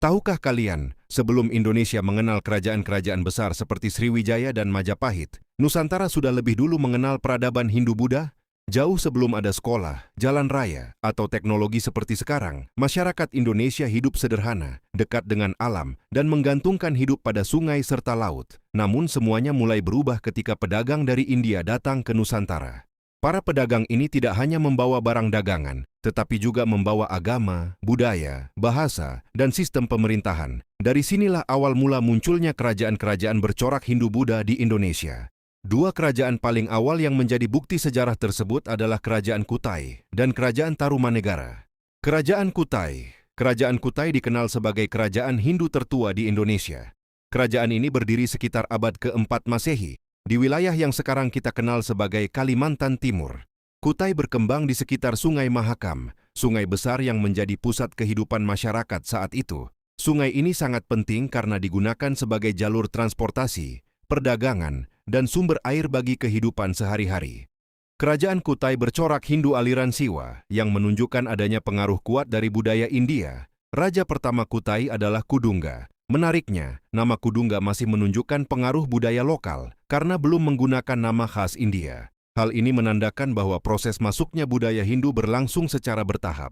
Tahukah kalian, sebelum Indonesia mengenal kerajaan-kerajaan besar seperti Sriwijaya dan Majapahit, Nusantara sudah lebih dulu mengenal peradaban Hindu-Buddha? Jauh sebelum ada sekolah, jalan raya, atau teknologi seperti sekarang, masyarakat Indonesia hidup sederhana, dekat dengan alam, dan menggantungkan hidup pada sungai serta laut. Namun semuanya mulai berubah ketika pedagang dari India datang ke Nusantara. Para pedagang ini tidak hanya membawa barang dagangan, tetapi juga membawa agama, budaya, bahasa, dan sistem pemerintahan. Dari sinilah awal mula munculnya kerajaan-kerajaan bercorak Hindu-Buddha di Indonesia. Dua kerajaan paling awal yang menjadi bukti sejarah tersebut adalah Kerajaan Kutai dan Kerajaan Tarumanegara. Kerajaan Kutai dikenal sebagai kerajaan Hindu tertua di Indonesia. Kerajaan ini berdiri sekitar abad ke-4 Masehi, di wilayah yang sekarang kita kenal sebagai Kalimantan Timur. Kutai berkembang di sekitar Sungai Mahakam, sungai besar yang menjadi pusat kehidupan masyarakat saat itu. Sungai ini sangat penting karena digunakan sebagai jalur transportasi, perdagangan, dan sumber air bagi kehidupan sehari-hari. Kerajaan Kutai bercorak Hindu aliran Siwa, yang menunjukkan adanya pengaruh kuat dari budaya India. Raja pertama Kutai adalah Kudungga. Menariknya, nama Kudungga masih menunjukkan pengaruh budaya lokal, karena belum menggunakan nama khas India. Hal ini menandakan bahwa proses masuknya budaya Hindu berlangsung secara bertahap.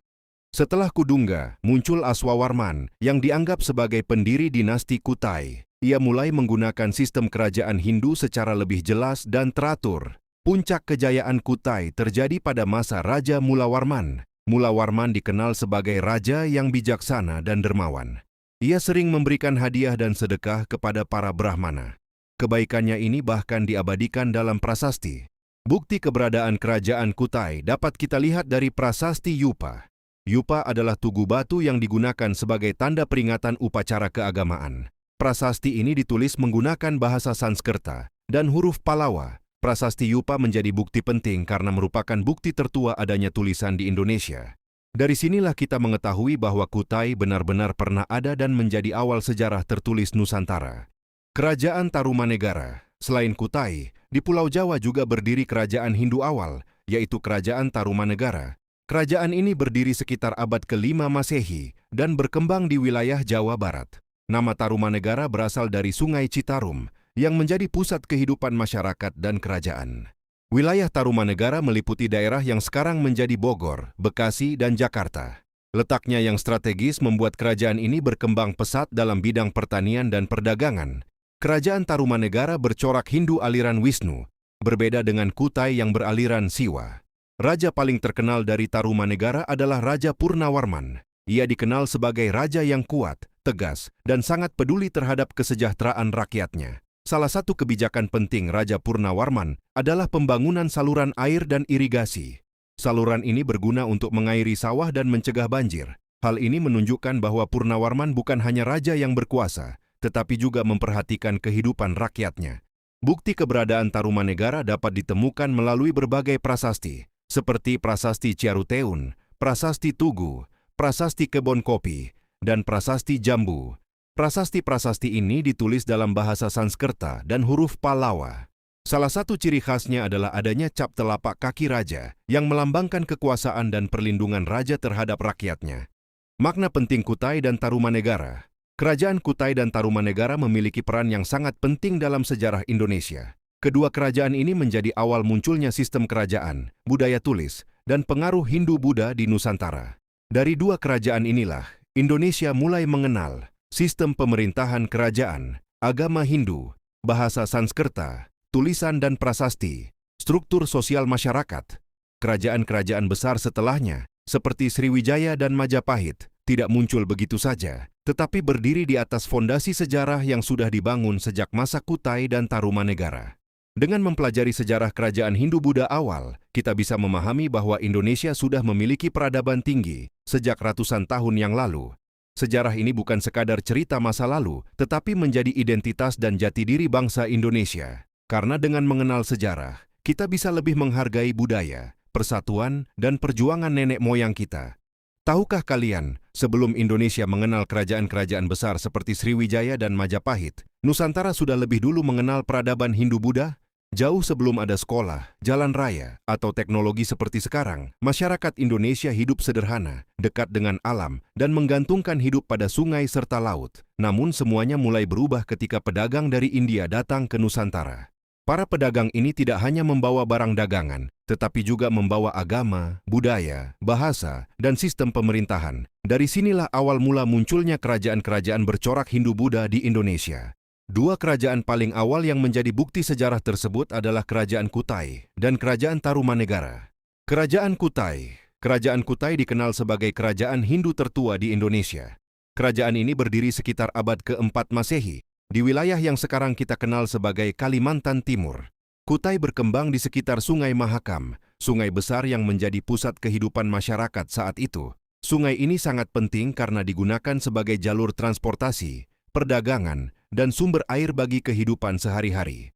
Setelah Kudungga, muncul Aswawarman, yang dianggap sebagai pendiri dinasti Kutai. Ia mulai menggunakan sistem kerajaan Hindu secara lebih jelas dan teratur. Puncak kejayaan Kutai terjadi pada masa Raja Mulawarman. Mulawarman dikenal sebagai raja yang bijaksana dan dermawan. Ia sering memberikan hadiah dan sedekah kepada para Brahmana. Kebaikannya ini bahkan diabadikan dalam prasasti. Bukti keberadaan kerajaan Kutai dapat kita lihat dari prasasti Yupa. Yupa adalah tugu batu yang digunakan sebagai tanda peringatan upacara keagamaan. Prasasti ini ditulis menggunakan bahasa Sanskerta dan huruf Palawa. Prasasti Yupa menjadi bukti penting karena merupakan bukti tertua adanya tulisan di Indonesia. Dari sinilah kita mengetahui bahwa Kutai benar-benar pernah ada dan menjadi awal sejarah tertulis Nusantara. Kerajaan Tarumanegara. Selain Kutai, di Pulau Jawa juga berdiri kerajaan Hindu awal, yaitu Kerajaan Tarumanegara. Kerajaan ini berdiri sekitar abad ke-5 Masehi dan berkembang di wilayah Jawa Barat. Nama Tarumanegara berasal dari Sungai Citarum, yang menjadi pusat kehidupan masyarakat dan kerajaan. Wilayah Tarumanegara meliputi daerah yang sekarang menjadi Bogor, Bekasi, dan Jakarta. Letaknya yang strategis membuat kerajaan ini berkembang pesat dalam bidang pertanian dan perdagangan. Kerajaan Tarumanegara bercorak Hindu aliran Wisnu, berbeda dengan Kutai yang beraliran Siwa. Raja paling terkenal dari Tarumanegara adalah Raja Purnawarman. Ia dikenal sebagai raja yang kuat, tegas, dan sangat peduli terhadap kesejahteraan rakyatnya. Salah satu kebijakan penting Raja Purnawarman adalah pembangunan saluran air dan irigasi. Saluran ini berguna untuk mengairi sawah dan mencegah banjir. Hal ini menunjukkan bahwa Purnawarman bukan hanya raja yang berkuasa, tetapi juga memperhatikan kehidupan rakyatnya. Bukti keberadaan Tarumanegara dapat ditemukan melalui berbagai prasasti, seperti Prasasti Ciaruteun, Prasasti Tugu, Prasasti Kebon Kopi, dan Prasasti Jambu. Prasasti-prasasti ini ditulis dalam bahasa Sanskerta dan huruf Palawa. Salah satu ciri khasnya adalah adanya cap telapak kaki raja yang melambangkan kekuasaan dan perlindungan raja terhadap rakyatnya. Makna penting Kutai dan Tarumanegara. Kerajaan Kutai dan Tarumanegara memiliki peran yang sangat penting dalam sejarah Indonesia. Kedua kerajaan ini menjadi awal munculnya sistem kerajaan, budaya tulis, dan pengaruh Hindu-Buddha di Nusantara. Dari dua kerajaan inilah, Indonesia mulai mengenal sistem pemerintahan kerajaan, agama Hindu, bahasa Sanskerta, tulisan dan prasasti, struktur sosial masyarakat. Kerajaan-kerajaan besar setelahnya, seperti Sriwijaya dan Majapahit, tidak muncul begitu saja, tetapi berdiri di atas fondasi sejarah yang sudah dibangun sejak masa Kutai dan Tarumanegara. Dengan mempelajari sejarah kerajaan Hindu-Buddha awal, kita bisa memahami bahwa Indonesia sudah memiliki peradaban tinggi sejak ratusan tahun yang lalu. Sejarah ini bukan sekadar cerita masa lalu, tetapi menjadi identitas dan jati diri bangsa Indonesia. Karena dengan mengenal sejarah, kita bisa lebih menghargai budaya, persatuan, dan perjuangan nenek moyang kita. Tahukah kalian, sebelum Indonesia mengenal kerajaan-kerajaan besar seperti Sriwijaya dan Majapahit, Nusantara sudah lebih dulu mengenal peradaban Hindu-Buddha? Jauh sebelum ada sekolah, jalan raya, atau teknologi seperti sekarang, masyarakat Indonesia hidup sederhana, dekat dengan alam, dan menggantungkan hidup pada sungai serta laut. Namun semuanya mulai berubah ketika pedagang dari India datang ke Nusantara. Para pedagang ini tidak hanya membawa barang dagangan, tetapi juga membawa agama, budaya, bahasa, dan sistem pemerintahan. Dari sinilah awal mula munculnya kerajaan-kerajaan bercorak Hindu-Buddha di Indonesia. Dua kerajaan paling awal yang menjadi bukti sejarah tersebut adalah Kerajaan Kutai dan Kerajaan Tarumanegara. Kerajaan Kutai dikenal sebagai kerajaan Hindu tertua di Indonesia. Kerajaan ini berdiri sekitar abad ke-4 Masehi, di wilayah yang sekarang kita kenal sebagai Kalimantan Timur. Kutai berkembang di sekitar Sungai Mahakam, sungai besar yang menjadi pusat kehidupan masyarakat saat itu. Sungai ini sangat penting karena digunakan sebagai jalur transportasi, perdagangan, dan sumber air bagi kehidupan sehari-hari.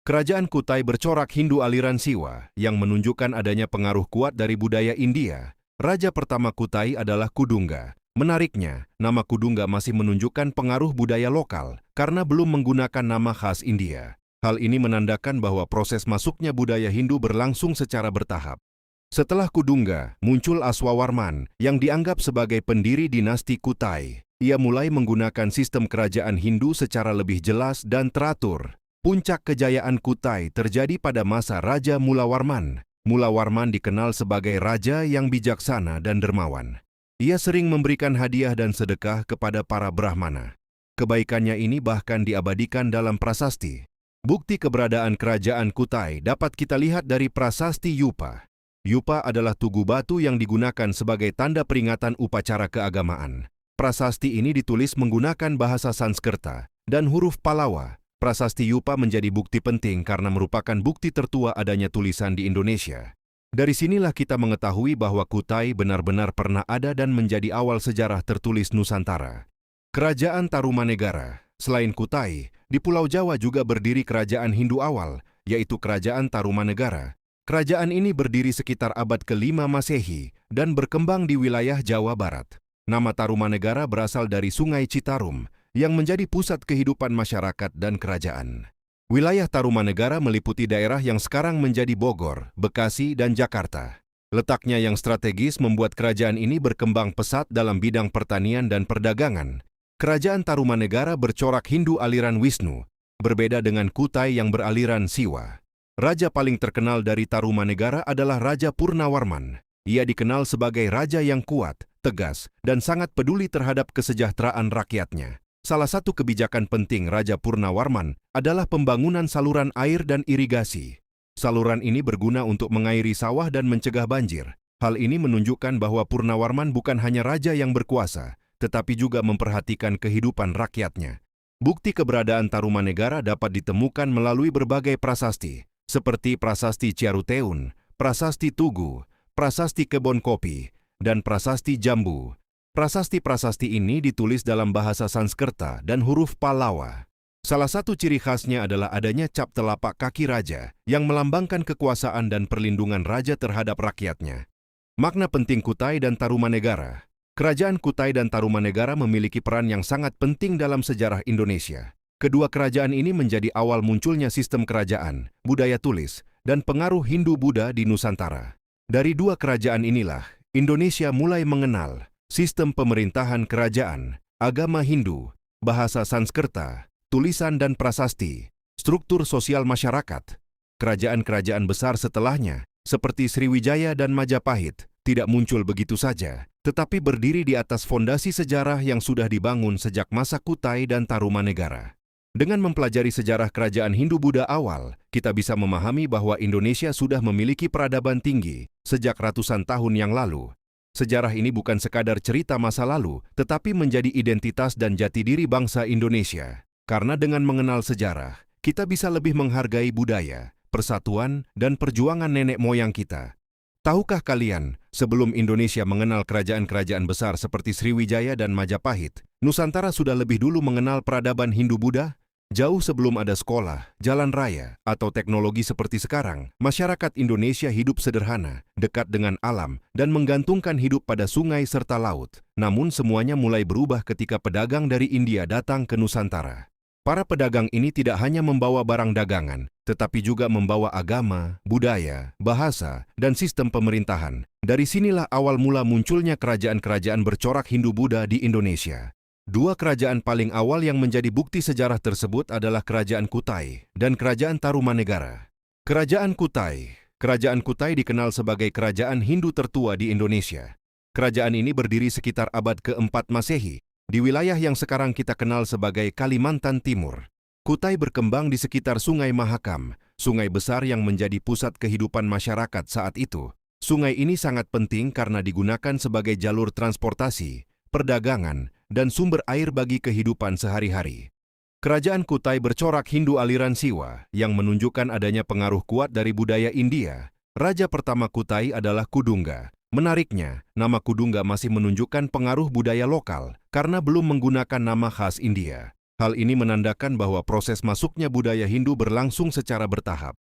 Kerajaan Kutai bercorak Hindu aliran Siwa yang menunjukkan adanya pengaruh kuat dari budaya India. Raja pertama Kutai adalah Kudungga. Menariknya, nama Kudungga masih menunjukkan pengaruh budaya lokal karena belum menggunakan nama khas India. Hal ini menandakan bahwa proses masuknya budaya Hindu berlangsung secara bertahap. Setelah Kudungga, muncul Aswawarman yang dianggap sebagai pendiri dinasti Kutai. Ia mulai menggunakan sistem kerajaan Hindu secara lebih jelas dan teratur. Puncak kejayaan Kutai terjadi pada masa Raja Mulawarman. Mulawarman dikenal sebagai raja yang bijaksana dan dermawan. Ia sering memberikan hadiah dan sedekah kepada para Brahmana. Kebaikannya ini bahkan diabadikan dalam prasasti. Bukti keberadaan kerajaan Kutai dapat kita lihat dari prasasti Yupa. Yupa adalah tugu batu yang digunakan sebagai tanda peringatan upacara keagamaan. Prasasti ini ditulis menggunakan bahasa Sanskerta dan huruf Palawa. Prasasti Yupa menjadi bukti penting karena merupakan bukti tertua adanya tulisan di Indonesia. Dari sinilah kita mengetahui bahwa Kutai benar-benar pernah ada dan menjadi awal sejarah tertulis Nusantara. Kerajaan Tarumanegara. Selain Kutai, di Pulau Jawa juga berdiri kerajaan Hindu awal, yaitu Kerajaan Tarumanegara. Kerajaan ini berdiri sekitar abad ke-5 Masehi dan berkembang di wilayah Jawa Barat. Nama Tarumanegara berasal dari Sungai Citarum yang menjadi pusat kehidupan masyarakat dan kerajaan. Wilayah Tarumanegara meliputi daerah yang sekarang menjadi Bogor, Bekasi, dan Jakarta. Letaknya yang strategis membuat kerajaan ini berkembang pesat dalam bidang pertanian dan perdagangan. Kerajaan Tarumanegara bercorak Hindu aliran Wisnu, berbeda dengan Kutai yang beraliran Siwa. Raja paling terkenal dari Tarumanegara adalah Raja Purnawarman. Ia dikenal sebagai raja yang kuat, tegas, dan sangat peduli terhadap kesejahteraan rakyatnya. Salah satu kebijakan penting Raja Purnawarman adalah pembangunan saluran air dan irigasi. Saluran ini berguna untuk mengairi sawah dan mencegah banjir. Hal ini menunjukkan bahwa Purnawarman bukan hanya raja yang berkuasa, tetapi juga memperhatikan kehidupan rakyatnya. Bukti keberadaan Tarumanegara dapat ditemukan melalui berbagai prasasti, seperti Prasasti Ciaruteun, Prasasti Tugu, Prasasti Kebon Kopi, dan Prasasti Jambu. Prasasti-prasasti ini ditulis dalam bahasa Sanskerta dan huruf Palawa. Salah satu ciri khasnya adalah adanya cap telapak kaki raja yang melambangkan kekuasaan dan perlindungan raja terhadap rakyatnya. Makna penting Kutai dan Tarumanegara. Kerajaan Kutai dan Tarumanegara memiliki peran yang sangat penting dalam sejarah Indonesia. Kedua kerajaan ini menjadi awal munculnya sistem kerajaan, budaya tulis, dan pengaruh Hindu-Buddha di Nusantara. Dari dua kerajaan inilah, Indonesia mulai mengenal sistem pemerintahan kerajaan, agama Hindu, bahasa Sanskerta, tulisan dan prasasti, struktur sosial masyarakat. Kerajaan-kerajaan besar setelahnya, seperti Sriwijaya dan Majapahit, tidak muncul begitu saja, tetapi berdiri di atas fondasi sejarah yang sudah dibangun sejak masa Kutai dan Tarumanegara. Dengan mempelajari sejarah kerajaan Hindu-Buddha awal, kita bisa memahami bahwa Indonesia sudah memiliki peradaban tinggi sejak ratusan tahun yang lalu. Sejarah ini bukan sekadar cerita masa lalu, tetapi menjadi identitas dan jati diri bangsa Indonesia. Karena dengan mengenal sejarah, kita bisa lebih menghargai budaya, persatuan, dan perjuangan nenek moyang kita. Tahukah kalian, sebelum Indonesia mengenal kerajaan-kerajaan besar seperti Sriwijaya dan Majapahit, Nusantara sudah lebih dulu mengenal peradaban Hindu-Buddha? Jauh sebelum ada sekolah, jalan raya, atau teknologi seperti sekarang, masyarakat Indonesia hidup sederhana, dekat dengan alam, dan menggantungkan hidup pada sungai serta laut. Namun semuanya mulai berubah ketika pedagang dari India datang ke Nusantara. Para pedagang ini tidak hanya membawa barang dagangan, tetapi juga membawa agama, budaya, bahasa, dan sistem pemerintahan. Dari sinilah awal mula munculnya kerajaan-kerajaan bercorak Hindu-Buddha di Indonesia. Dua kerajaan paling awal yang menjadi bukti sejarah tersebut adalah Kerajaan Kutai dan Kerajaan Tarumanegara. Kerajaan Kutai dikenal sebagai kerajaan Hindu tertua di Indonesia. Kerajaan ini berdiri sekitar abad ke-4 Masehi, di wilayah yang sekarang kita kenal sebagai Kalimantan Timur. Kutai berkembang di sekitar Sungai Mahakam, sungai besar yang menjadi pusat kehidupan masyarakat saat itu. Sungai ini sangat penting karena digunakan sebagai jalur transportasi, perdagangan, dan sumber air bagi kehidupan sehari-hari. Kerajaan Kutai bercorak Hindu aliran Siwa yang menunjukkan adanya pengaruh kuat dari budaya India. Raja pertama Kutai adalah Kudungga. Menariknya, nama Kudungga masih menunjukkan pengaruh budaya lokal karena belum menggunakan nama khas India. Hal ini menandakan bahwa proses masuknya budaya Hindu berlangsung secara bertahap.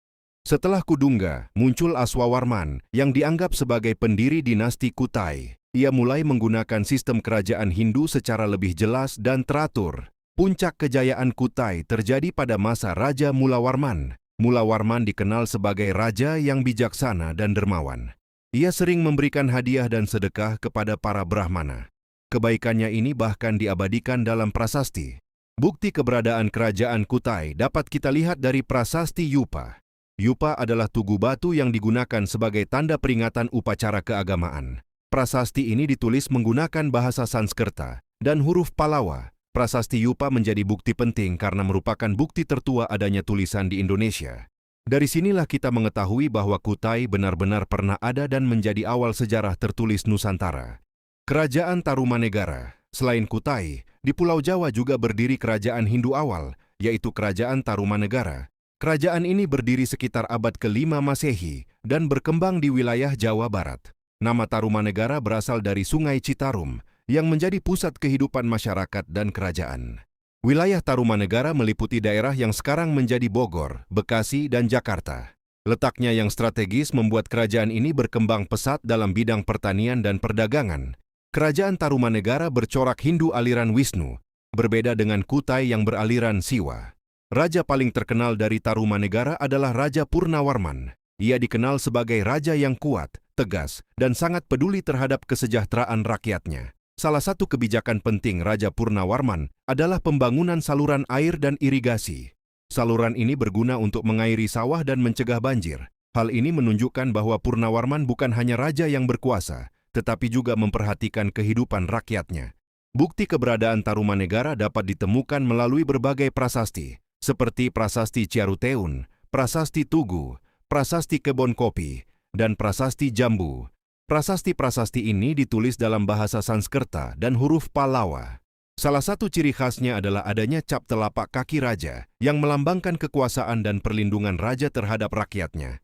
Setelah Kudungga, muncul Aswawarman yang dianggap sebagai pendiri dinasti Kutai. Ia mulai menggunakan sistem kerajaan Hindu secara lebih jelas dan teratur. Puncak kejayaan Kutai terjadi pada masa Raja Mulawarman. Mulawarman dikenal sebagai raja yang bijaksana dan dermawan. Ia sering memberikan hadiah dan sedekah kepada para Brahmana. Kebaikannya ini bahkan diabadikan dalam prasasti. Bukti keberadaan kerajaan Kutai dapat kita lihat dari prasasti Yupa. Yupa adalah tugu batu yang digunakan sebagai tanda peringatan upacara keagamaan. Prasasti ini ditulis menggunakan bahasa Sanskerta dan huruf Palawa. Prasasti Yupa menjadi bukti penting karena merupakan bukti tertua adanya tulisan di Indonesia. Dari sinilah kita mengetahui bahwa Kutai benar-benar pernah ada dan menjadi awal sejarah tertulis Nusantara. Kerajaan Tarumanegara. Selain Kutai, di Pulau Jawa juga berdiri kerajaan Hindu awal, yaitu Kerajaan Tarumanegara. Kerajaan ini berdiri sekitar abad ke-5 Masehi dan berkembang di wilayah Jawa Barat. Nama Tarumanegara berasal dari Sungai Citarum, yang menjadi pusat kehidupan masyarakat dan kerajaan. Wilayah Tarumanegara meliputi daerah yang sekarang menjadi Bogor, Bekasi, dan Jakarta. Letaknya yang strategis membuat kerajaan ini berkembang pesat dalam bidang pertanian dan perdagangan. Kerajaan Tarumanegara bercorak Hindu aliran Wisnu, berbeda dengan Kutai yang beraliran Siwa. Raja paling terkenal dari Tarumanegara adalah Raja Purnawarman. Ia dikenal sebagai raja yang kuat, tegas, dan sangat peduli terhadap kesejahteraan rakyatnya. Salah satu kebijakan penting Raja Purnawarman adalah pembangunan saluran air dan irigasi. Saluran ini berguna untuk mengairi sawah dan mencegah banjir. Hal ini menunjukkan bahwa Purnawarman bukan hanya raja yang berkuasa, tetapi juga memperhatikan kehidupan rakyatnya. Bukti keberadaan Tarumanegara dapat ditemukan melalui berbagai prasasti, seperti Prasasti Ciaruteun, Prasasti Tugu, Prasasti Kebon Kopi, dan Prasasti Jambu. Prasasti-prasasti ini ditulis dalam bahasa Sanskerta dan huruf Palawa. Salah satu ciri khasnya adalah adanya cap telapak kaki raja yang melambangkan kekuasaan dan perlindungan raja terhadap rakyatnya.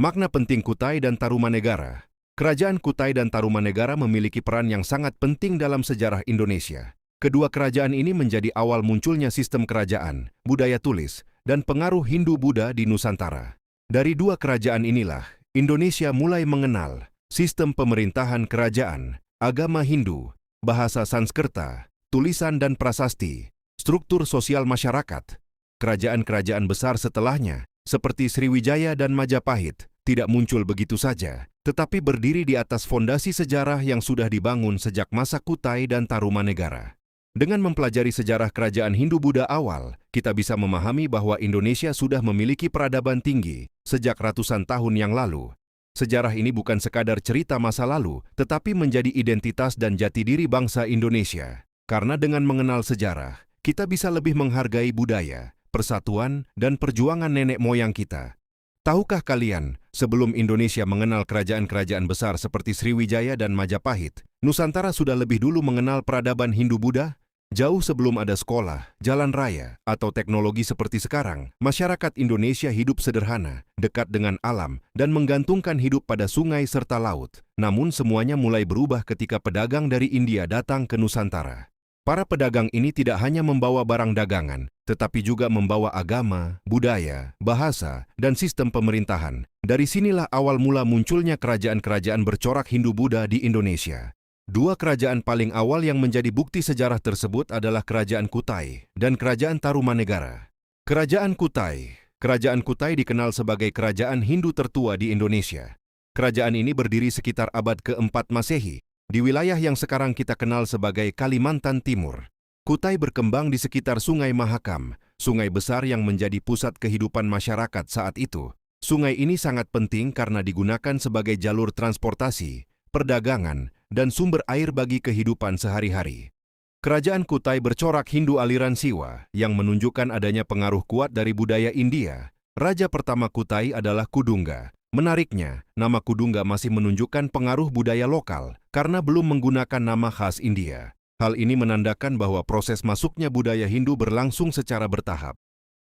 Makna penting Kutai dan Tarumanegara. Kerajaan Kutai dan Tarumanegara memiliki peran yang sangat penting dalam sejarah Indonesia. Kedua kerajaan ini menjadi awal munculnya sistem kerajaan, budaya tulis, dan pengaruh Hindu-Buddha di Nusantara. Dari dua kerajaan inilah, Indonesia mulai mengenal sistem pemerintahan kerajaan, agama Hindu, bahasa Sanskerta, tulisan dan prasasti, struktur sosial masyarakat. Kerajaan-kerajaan besar setelahnya, seperti Sriwijaya dan Majapahit, tidak muncul begitu saja, tetapi berdiri di atas fondasi sejarah yang sudah dibangun sejak masa Kutai dan Tarumanegara. Dengan mempelajari sejarah kerajaan Hindu-Buddha awal, kita bisa memahami bahwa Indonesia sudah memiliki peradaban tinggi sejak ratusan tahun yang lalu. Sejarah ini bukan sekadar cerita masa lalu, tetapi menjadi identitas dan jati diri bangsa Indonesia. Karena dengan mengenal sejarah, kita bisa lebih menghargai budaya, persatuan, dan perjuangan nenek moyang kita. Tahukah kalian, sebelum Indonesia mengenal kerajaan-kerajaan besar seperti Sriwijaya dan Majapahit, Nusantara sudah lebih dulu mengenal peradaban Hindu-Buddha? Jauh sebelum ada sekolah, jalan raya, atau teknologi seperti sekarang, masyarakat Indonesia hidup sederhana, dekat dengan alam, dan menggantungkan hidup pada sungai serta laut. Namun semuanya mulai berubah ketika pedagang dari India datang ke Nusantara. Para pedagang ini tidak hanya membawa barang dagangan, tetapi juga membawa agama, budaya, bahasa, dan sistem pemerintahan. Dari sinilah awal mula munculnya kerajaan-kerajaan bercorak Hindu-Buddha di Indonesia. Dua kerajaan paling awal yang menjadi bukti sejarah tersebut adalah Kerajaan Kutai dan Kerajaan Tarumanegara. Kerajaan Kutai Kerajaan Kutai dikenal sebagai kerajaan Hindu tertua di Indonesia. Kerajaan ini berdiri sekitar abad ke-4 Masehi, di wilayah yang sekarang kita kenal sebagai Kalimantan Timur. Kutai berkembang di sekitar Sungai Mahakam, sungai besar yang menjadi pusat kehidupan masyarakat saat itu. Sungai ini sangat penting karena digunakan sebagai jalur transportasi, perdagangan, dan sumber air bagi kehidupan sehari-hari. Kerajaan Kutai bercorak Hindu aliran Siwa yang menunjukkan adanya pengaruh kuat dari budaya India. Raja pertama Kutai adalah Kudungga. Menariknya, nama Kudungga masih menunjukkan pengaruh budaya lokal karena belum menggunakan nama khas India. Hal ini menandakan bahwa proses masuknya budaya Hindu berlangsung secara bertahap.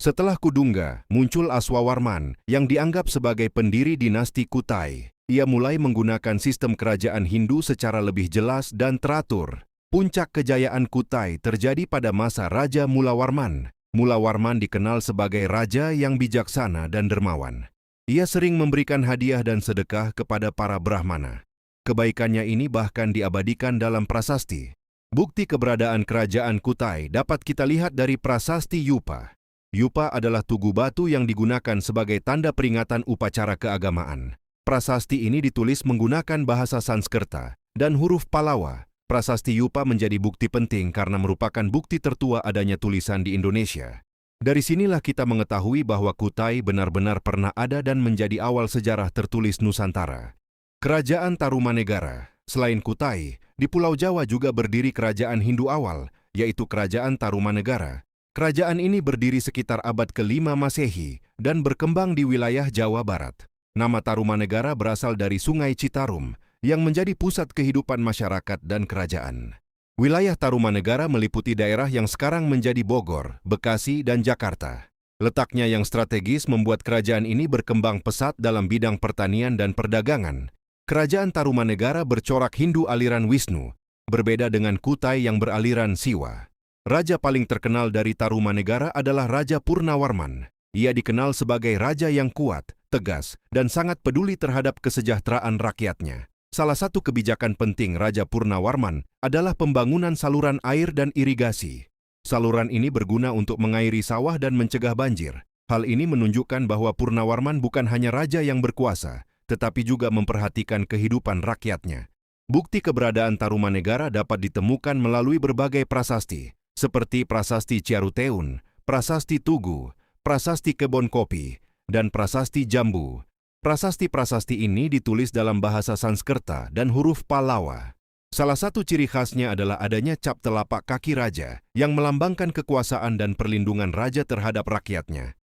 Setelah Kudungga, muncul Aswawarman yang dianggap sebagai pendiri dinasti Kutai. Ia mulai menggunakan sistem kerajaan Hindu secara lebih jelas dan teratur. Puncak kejayaan Kutai terjadi pada masa Raja Mulawarman. Mulawarman dikenal sebagai raja yang bijaksana dan dermawan. Ia sering memberikan hadiah dan sedekah kepada para Brahmana. Kebaikannya ini bahkan diabadikan dalam prasasti. Bukti keberadaan kerajaan Kutai dapat kita lihat dari prasasti Yupa. Yupa adalah tugu batu yang digunakan sebagai tanda peringatan upacara keagamaan. Prasasti ini ditulis menggunakan bahasa Sanskerta dan huruf Palawa. Prasasti Yupa menjadi bukti penting karena merupakan bukti tertua adanya tulisan di Indonesia. Dari sinilah kita mengetahui bahwa Kutai benar-benar pernah ada dan menjadi awal sejarah tertulis Nusantara. Kerajaan Tarumanegara. Selain Kutai, di Pulau Jawa juga berdiri kerajaan Hindu awal, yaitu Kerajaan Tarumanegara. Kerajaan ini berdiri sekitar abad ke-5 Masehi dan berkembang di wilayah Jawa Barat. Nama Tarumanegara berasal dari Sungai Citarum, yang menjadi pusat kehidupan masyarakat dan kerajaan. Wilayah Tarumanegara meliputi daerah yang sekarang menjadi Bogor, Bekasi, dan Jakarta. Letaknya yang strategis membuat kerajaan ini berkembang pesat dalam bidang pertanian dan perdagangan. Kerajaan Tarumanegara bercorak Hindu aliran Wisnu, berbeda dengan Kutai yang beraliran Siwa. Raja paling terkenal dari Tarumanegara adalah Raja Purnawarman. Ia dikenal sebagai raja yang kuat, tegas, dan sangat peduli terhadap kesejahteraan rakyatnya. Salah satu kebijakan penting Raja Purnawarman adalah pembangunan saluran air dan irigasi. Saluran ini berguna untuk mengairi sawah dan mencegah banjir. Hal ini menunjukkan bahwa Purnawarman bukan hanya raja yang berkuasa, tetapi juga memperhatikan kehidupan rakyatnya. Bukti keberadaan Tarumanegara dapat ditemukan melalui berbagai prasasti, seperti Prasasti Ciaruteun, Prasasti Tugu, Prasasti Kebon Kopi, dan Prasasti Jambu. Prasasti-prasasti ini ditulis dalam bahasa Sanskerta dan huruf Palawa. Salah satu ciri khasnya adalah adanya cap telapak kaki raja yang melambangkan kekuasaan dan perlindungan raja terhadap rakyatnya.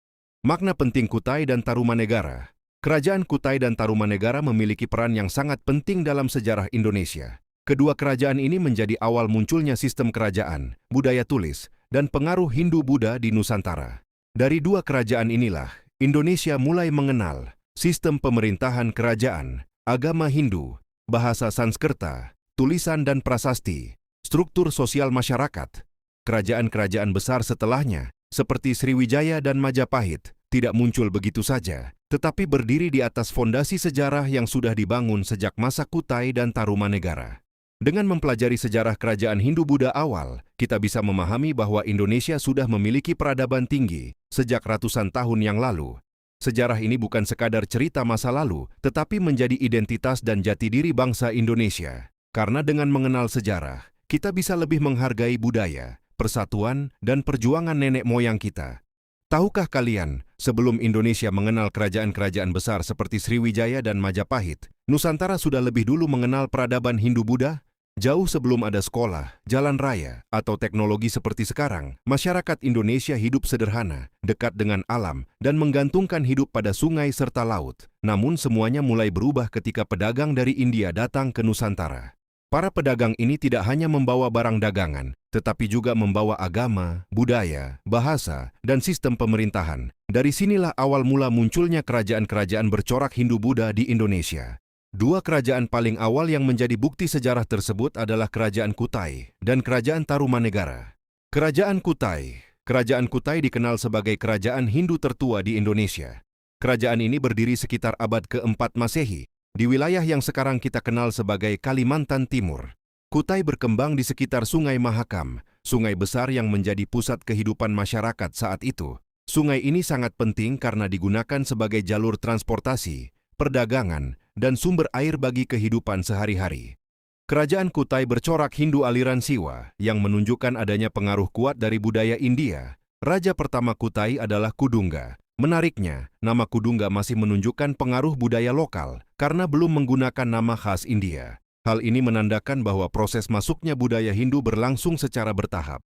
Makna penting Kutai dan Tarumanegara. Kerajaan Kutai dan Tarumanegara memiliki peran yang sangat penting dalam sejarah Indonesia. Kedua kerajaan ini menjadi awal munculnya sistem kerajaan, budaya tulis, dan pengaruh Hindu-Buddha di Nusantara. Dari dua kerajaan inilah, Indonesia mulai mengenal sistem pemerintahan kerajaan, agama Hindu, bahasa Sanskerta, tulisan dan prasasti, struktur sosial masyarakat. Kerajaan-kerajaan besar setelahnya, seperti Sriwijaya dan Majapahit, tidak muncul begitu saja, tetapi berdiri di atas fondasi sejarah yang sudah dibangun sejak masa Kutai dan Tarumanegara. Dengan mempelajari sejarah kerajaan Hindu-Buddha awal, kita bisa memahami bahwa Indonesia sudah memiliki peradaban tinggi sejak ratusan tahun yang lalu. Sejarah ini bukan sekadar cerita masa lalu, tetapi menjadi identitas dan jati diri bangsa Indonesia. Karena dengan mengenal sejarah, kita bisa lebih menghargai budaya, persatuan, dan perjuangan nenek moyang kita. Tahukah kalian, sebelum Indonesia mengenal kerajaan-kerajaan besar seperti Sriwijaya dan Majapahit, Nusantara sudah lebih dulu mengenal peradaban Hindu-Buddha? Jauh sebelum ada sekolah, jalan raya, atau teknologi seperti sekarang, masyarakat Indonesia hidup sederhana, dekat dengan alam, dan menggantungkan hidup pada sungai serta laut. Namun semuanya mulai berubah ketika pedagang dari India datang ke Nusantara. Para pedagang ini tidak hanya membawa barang dagangan, tetapi juga membawa agama, budaya, bahasa, dan sistem pemerintahan. Dari sinilah awal mula munculnya kerajaan-kerajaan bercorak Hindu-Buddha di Indonesia. Dua kerajaan paling awal yang menjadi bukti sejarah tersebut adalah Kerajaan Kutai dan Kerajaan Tarumanegara. Kerajaan Kutai dikenal sebagai kerajaan Hindu tertua di Indonesia. Kerajaan ini berdiri sekitar abad ke-4 Masehi, di wilayah yang sekarang kita kenal sebagai Kalimantan Timur. Kutai berkembang di sekitar Sungai Mahakam, sungai besar yang menjadi pusat kehidupan masyarakat saat itu. Sungai ini sangat penting karena digunakan sebagai jalur transportasi, perdagangan, dan sumber air bagi kehidupan sehari-hari. Kerajaan Kutai bercorak Hindu aliran Siwa yang menunjukkan adanya pengaruh kuat dari budaya India. Raja pertama Kutai adalah Kudungga. Menariknya, nama Kudungga masih menunjukkan pengaruh budaya lokal karena belum menggunakan nama khas India. Hal ini menandakan bahwa proses masuknya budaya Hindu berlangsung secara bertahap.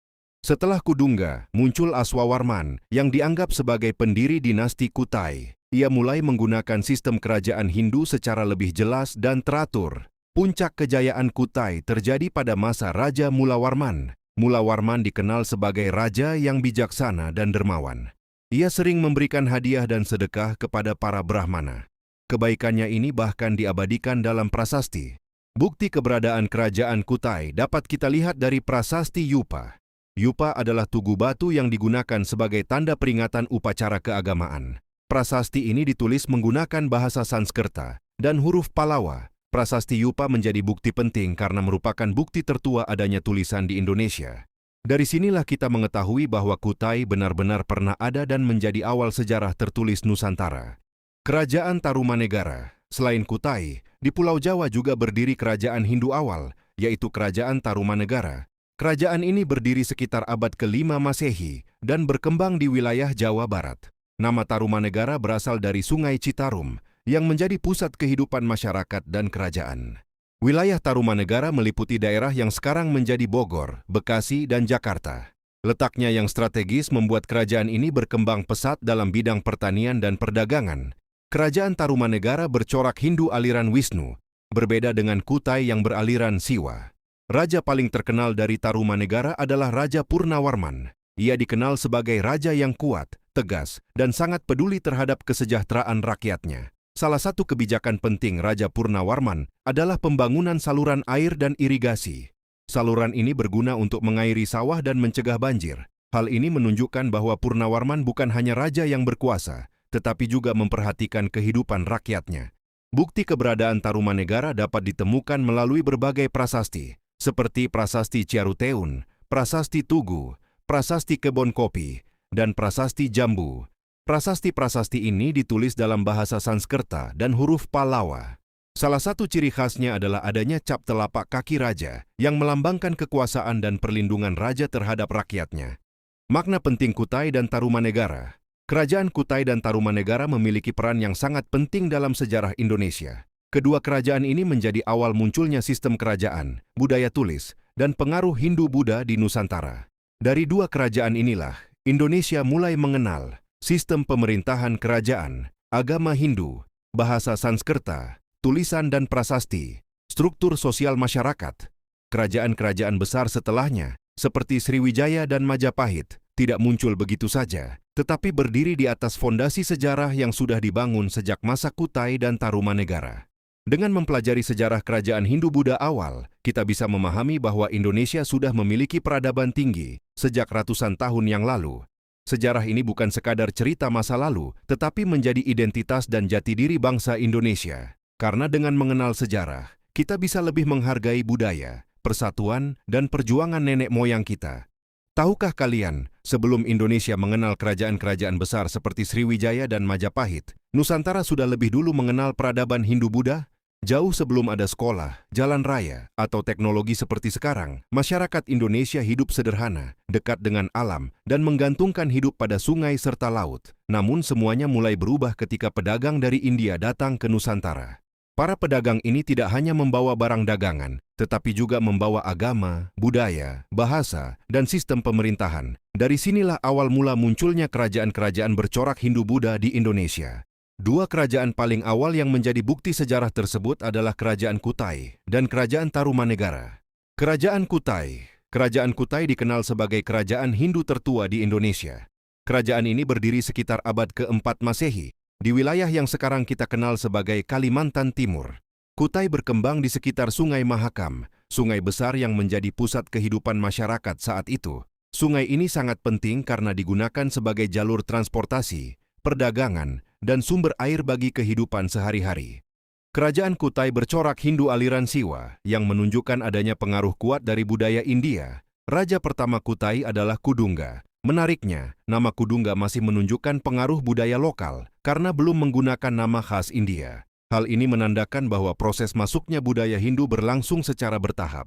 Setelah Kudungga, muncul Aswawarman yang dianggap sebagai pendiri dinasti Kutai. Ia mulai menggunakan sistem kerajaan Hindu secara lebih jelas dan teratur. Puncak kejayaan Kutai terjadi pada masa Raja Mulawarman. Mulawarman dikenal sebagai raja yang bijaksana dan dermawan. Ia sering memberikan hadiah dan sedekah kepada para Brahmana. Kebaikannya ini bahkan diabadikan dalam prasasti. Bukti keberadaan kerajaan Kutai dapat kita lihat dari prasasti Yupa. Yupa adalah tugu batu yang digunakan sebagai tanda peringatan upacara keagamaan. Prasasti ini ditulis menggunakan bahasa Sanskerta dan huruf Palawa. Prasasti Yupa menjadi bukti penting karena merupakan bukti tertua adanya tulisan di Indonesia. Dari sinilah kita mengetahui bahwa Kutai benar-benar pernah ada dan menjadi awal sejarah tertulis Nusantara. Kerajaan Tarumanegara. Selain Kutai, di Pulau Jawa juga berdiri kerajaan Hindu awal, yaitu Kerajaan Tarumanegara. Kerajaan ini berdiri sekitar abad ke-5 Masehi dan berkembang di wilayah Jawa Barat. Nama Tarumanegara berasal dari Sungai Citarum yang menjadi pusat kehidupan masyarakat dan kerajaan. Wilayah Tarumanegara meliputi daerah yang sekarang menjadi Bogor, Bekasi, dan Jakarta. Letaknya yang strategis membuat kerajaan ini berkembang pesat dalam bidang pertanian dan perdagangan. Kerajaan Tarumanegara bercorak Hindu aliran Wisnu, berbeda dengan Kutai yang beraliran Siwa. Raja paling terkenal dari Tarumanegara adalah Raja Purnawarman. Ia dikenal sebagai raja yang kuat, tegas, dan sangat peduli terhadap kesejahteraan rakyatnya. Salah satu kebijakan penting Raja Purnawarman adalah pembangunan saluran air dan irigasi. Saluran ini berguna untuk mengairi sawah dan mencegah banjir. Hal ini menunjukkan bahwa Purnawarman bukan hanya raja yang berkuasa, tetapi juga memperhatikan kehidupan rakyatnya. Bukti keberadaan Tarumanegara dapat ditemukan melalui berbagai prasasti, seperti Prasasti Ciaruteun, Prasasti Tugu, Prasasti Kebon Kopi, dan Prasasti Jambu. Prasasti-prasasti ini ditulis dalam bahasa Sanskerta dan huruf Palawa. Salah satu ciri khasnya adalah adanya cap telapak kaki raja yang melambangkan kekuasaan dan perlindungan raja terhadap rakyatnya. Makna penting Kutai dan Tarumanegara. Kerajaan Kutai dan Tarumanegara memiliki peran yang sangat penting dalam sejarah Indonesia. Kedua kerajaan ini menjadi awal munculnya sistem kerajaan, budaya tulis, dan pengaruh Hindu-Buddha di Nusantara. Dari dua kerajaan inilah, Indonesia mulai mengenal sistem pemerintahan kerajaan, agama Hindu, bahasa Sanskerta, tulisan dan prasasti, struktur sosial masyarakat. Kerajaan-kerajaan besar setelahnya, seperti Sriwijaya dan Majapahit, tidak muncul begitu saja, tetapi berdiri di atas fondasi sejarah yang sudah dibangun sejak masa Kutai dan Tarumanegara. Dengan mempelajari sejarah kerajaan Hindu-Buddha awal, kita bisa memahami bahwa Indonesia sudah memiliki peradaban tinggi sejak ratusan tahun yang lalu. Sejarah ini bukan sekadar cerita masa lalu, tetapi menjadi identitas dan jati diri bangsa Indonesia. Karena dengan mengenal sejarah, kita bisa lebih menghargai budaya, persatuan, dan perjuangan nenek moyang kita. Tahukah kalian, sebelum Indonesia mengenal kerajaan-kerajaan besar seperti Sriwijaya dan Majapahit, Nusantara sudah lebih dulu mengenal peradaban Hindu-Buddha? Jauh sebelum ada sekolah, jalan raya, atau teknologi seperti sekarang, masyarakat Indonesia hidup sederhana, dekat dengan alam, dan menggantungkan hidup pada sungai serta laut. Namun semuanya mulai berubah ketika pedagang dari India datang ke Nusantara. Para pedagang ini tidak hanya membawa barang dagangan, tetapi juga membawa agama, budaya, bahasa, dan sistem pemerintahan. Dari sinilah awal mula munculnya kerajaan-kerajaan bercorak Hindu-Buddha di Indonesia. Dua kerajaan paling awal yang menjadi bukti sejarah tersebut adalah Kerajaan Kutai dan Kerajaan Tarumanegara. Kerajaan Kutai. Kerajaan Kutai dikenal sebagai kerajaan Hindu tertua di Indonesia. Kerajaan ini berdiri sekitar abad ke-4 Masehi, di wilayah yang sekarang kita kenal sebagai Kalimantan Timur. Kutai berkembang di sekitar Sungai Mahakam, sungai besar yang menjadi pusat kehidupan masyarakat saat itu. Sungai ini sangat penting karena digunakan sebagai jalur transportasi, perdagangan, dan sumber air bagi kehidupan sehari-hari. Kerajaan Kutai bercorak Hindu aliran Siwa yang menunjukkan adanya pengaruh kuat dari budaya India. Raja pertama Kutai adalah Kudungga. Menariknya, nama Kudungga masih menunjukkan pengaruh budaya lokal karena belum menggunakan nama khas India. Hal ini menandakan bahwa proses masuknya budaya Hindu berlangsung secara bertahap.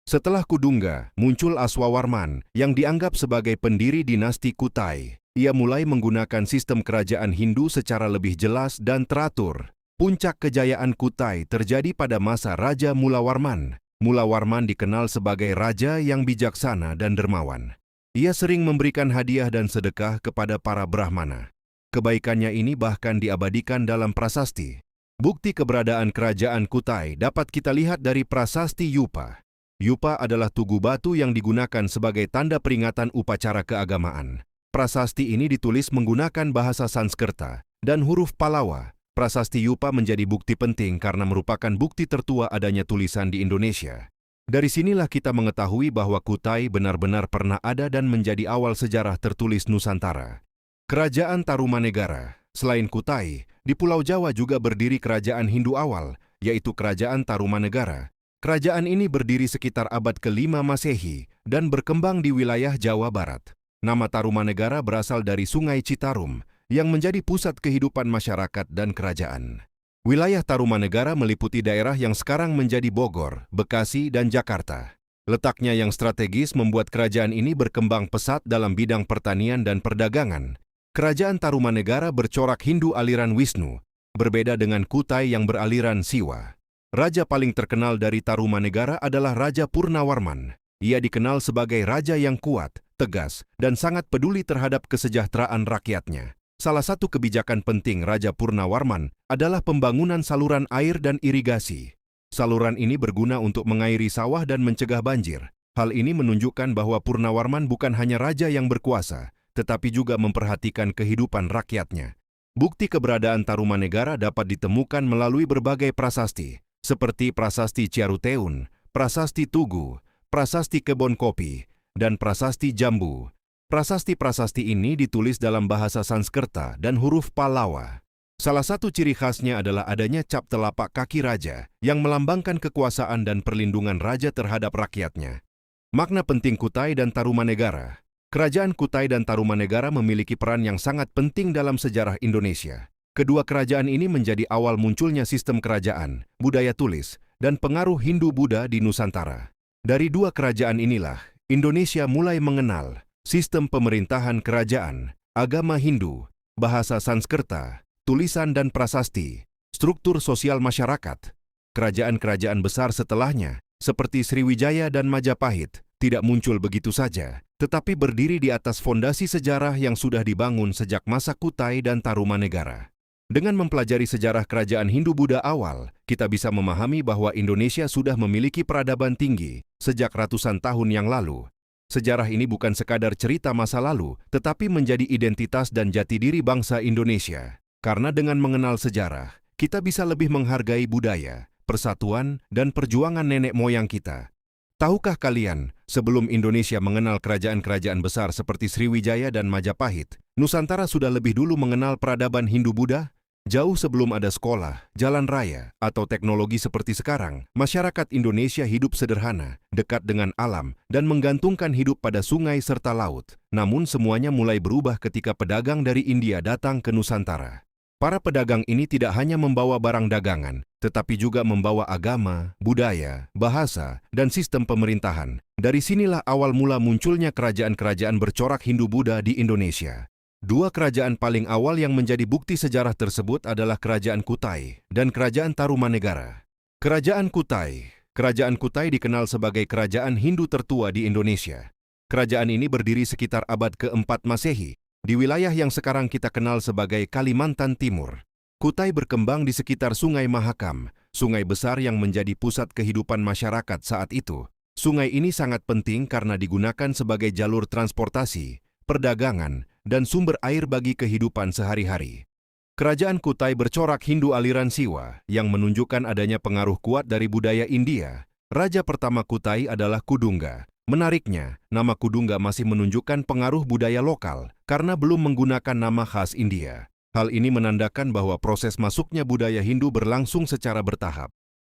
Setelah Kudungga, muncul Aswawarman yang dianggap sebagai pendiri dinasti Kutai. Ia mulai menggunakan sistem kerajaan Hindu secara lebih jelas dan teratur. Puncak kejayaan Kutai terjadi pada masa Raja Mulawarman. Mulawarman dikenal sebagai raja yang bijaksana dan dermawan. Ia sering memberikan hadiah dan sedekah kepada para Brahmana. Kebaikannya ini bahkan diabadikan dalam prasasti. Bukti keberadaan kerajaan Kutai dapat kita lihat dari prasasti Yupa. Yupa adalah tugu batu yang digunakan sebagai tanda peringatan upacara keagamaan. Prasasti ini ditulis menggunakan bahasa Sanskerta dan huruf Palawa. Prasasti Yupa menjadi bukti penting karena merupakan bukti tertua adanya tulisan di Indonesia. Dari sinilah kita mengetahui bahwa Kutai benar-benar pernah ada dan menjadi awal sejarah tertulis Nusantara. Kerajaan Tarumanegara. Selain Kutai, di Pulau Jawa juga berdiri kerajaan Hindu awal, yaitu Kerajaan Tarumanegara. Kerajaan ini berdiri sekitar abad ke-5 Masehi dan berkembang di wilayah Jawa Barat. Nama Tarumanegara berasal dari Sungai Citarum, yang menjadi pusat kehidupan masyarakat dan kerajaan. Wilayah Tarumanegara meliputi daerah yang sekarang menjadi Bogor, Bekasi, dan Jakarta. Letaknya yang strategis membuat kerajaan ini berkembang pesat dalam bidang pertanian dan perdagangan. Kerajaan Tarumanegara bercorak Hindu aliran Wisnu, berbeda dengan Kutai yang beraliran Siwa. Raja paling terkenal dari Tarumanegara adalah Raja Purnawarman. Ia dikenal sebagai raja yang kuat, tegas, dan sangat peduli terhadap kesejahteraan rakyatnya. Salah satu kebijakan penting Raja Purnawarman adalah pembangunan saluran air dan irigasi. Saluran ini berguna untuk mengairi sawah dan mencegah banjir. Hal ini menunjukkan bahwa Purnawarman bukan hanya raja yang berkuasa, tetapi juga memperhatikan kehidupan rakyatnya. Bukti keberadaan Tarumanegara dapat ditemukan melalui berbagai prasasti, seperti Prasasti Ciaruteun, Prasasti Tugu, Prasasti Kebon Kopi, dan Prasasti Jambu. Prasasti-prasasti ini ditulis dalam bahasa Sanskerta dan huruf Palawa. Salah satu ciri khasnya adalah adanya cap telapak kaki raja yang melambangkan kekuasaan dan perlindungan raja terhadap rakyatnya. Makna penting Kutai dan Tarumanegara. Kerajaan Kutai dan Tarumanegara memiliki peran yang sangat penting dalam sejarah Indonesia. Kedua kerajaan ini menjadi awal munculnya sistem kerajaan, budaya tulis, dan pengaruh Hindu-Buddha di Nusantara. Dari dua kerajaan inilah, Indonesia mulai mengenal sistem pemerintahan kerajaan, agama Hindu, bahasa Sanskerta, tulisan dan prasasti, struktur sosial masyarakat. Kerajaan-kerajaan besar setelahnya, seperti Sriwijaya dan Majapahit, tidak muncul begitu saja, tetapi berdiri di atas fondasi sejarah yang sudah dibangun sejak masa Kutai dan Tarumanegara. Dengan mempelajari sejarah kerajaan Hindu-Buddha awal, kita bisa memahami bahwa Indonesia sudah memiliki peradaban tinggi sejak ratusan tahun yang lalu. Sejarah ini bukan sekadar cerita masa lalu, tetapi menjadi identitas dan jati diri bangsa Indonesia. Karena dengan mengenal sejarah, kita bisa lebih menghargai budaya, persatuan, dan perjuangan nenek moyang kita. Tahukah kalian, sebelum Indonesia mengenal kerajaan-kerajaan besar seperti Sriwijaya dan Majapahit, Nusantara sudah lebih dulu mengenal peradaban Hindu-Buddha? Jauh sebelum ada sekolah, jalan raya, atau teknologi seperti sekarang, masyarakat Indonesia hidup sederhana, dekat dengan alam, dan menggantungkan hidup pada sungai serta laut. Namun semuanya mulai berubah ketika pedagang dari India datang ke Nusantara. Para pedagang ini tidak hanya membawa barang dagangan, tetapi juga membawa agama, budaya, bahasa, dan sistem pemerintahan. Dari sinilah awal mula munculnya kerajaan-kerajaan bercorak Hindu-Buddha di Indonesia. Dua kerajaan paling awal yang menjadi bukti sejarah tersebut adalah Kerajaan Kutai dan Kerajaan Tarumanegara. Kerajaan Kutai dikenal sebagai kerajaan Hindu tertua di Indonesia. Kerajaan ini berdiri sekitar abad ke-4 Masehi, di wilayah yang sekarang kita kenal sebagai Kalimantan Timur. Kutai berkembang di sekitar Sungai Mahakam, sungai besar yang menjadi pusat kehidupan masyarakat saat itu. Sungai ini sangat penting karena digunakan sebagai jalur transportasi, perdagangan, dan sumber air bagi kehidupan sehari-hari. Kerajaan Kutai bercorak Hindu aliran Siwa yang menunjukkan adanya pengaruh kuat dari budaya India. Raja pertama Kutai adalah Kudungga. Menariknya, nama Kudungga masih menunjukkan pengaruh budaya lokal karena belum menggunakan nama khas India. Hal ini menandakan bahwa proses masuknya budaya Hindu berlangsung secara bertahap.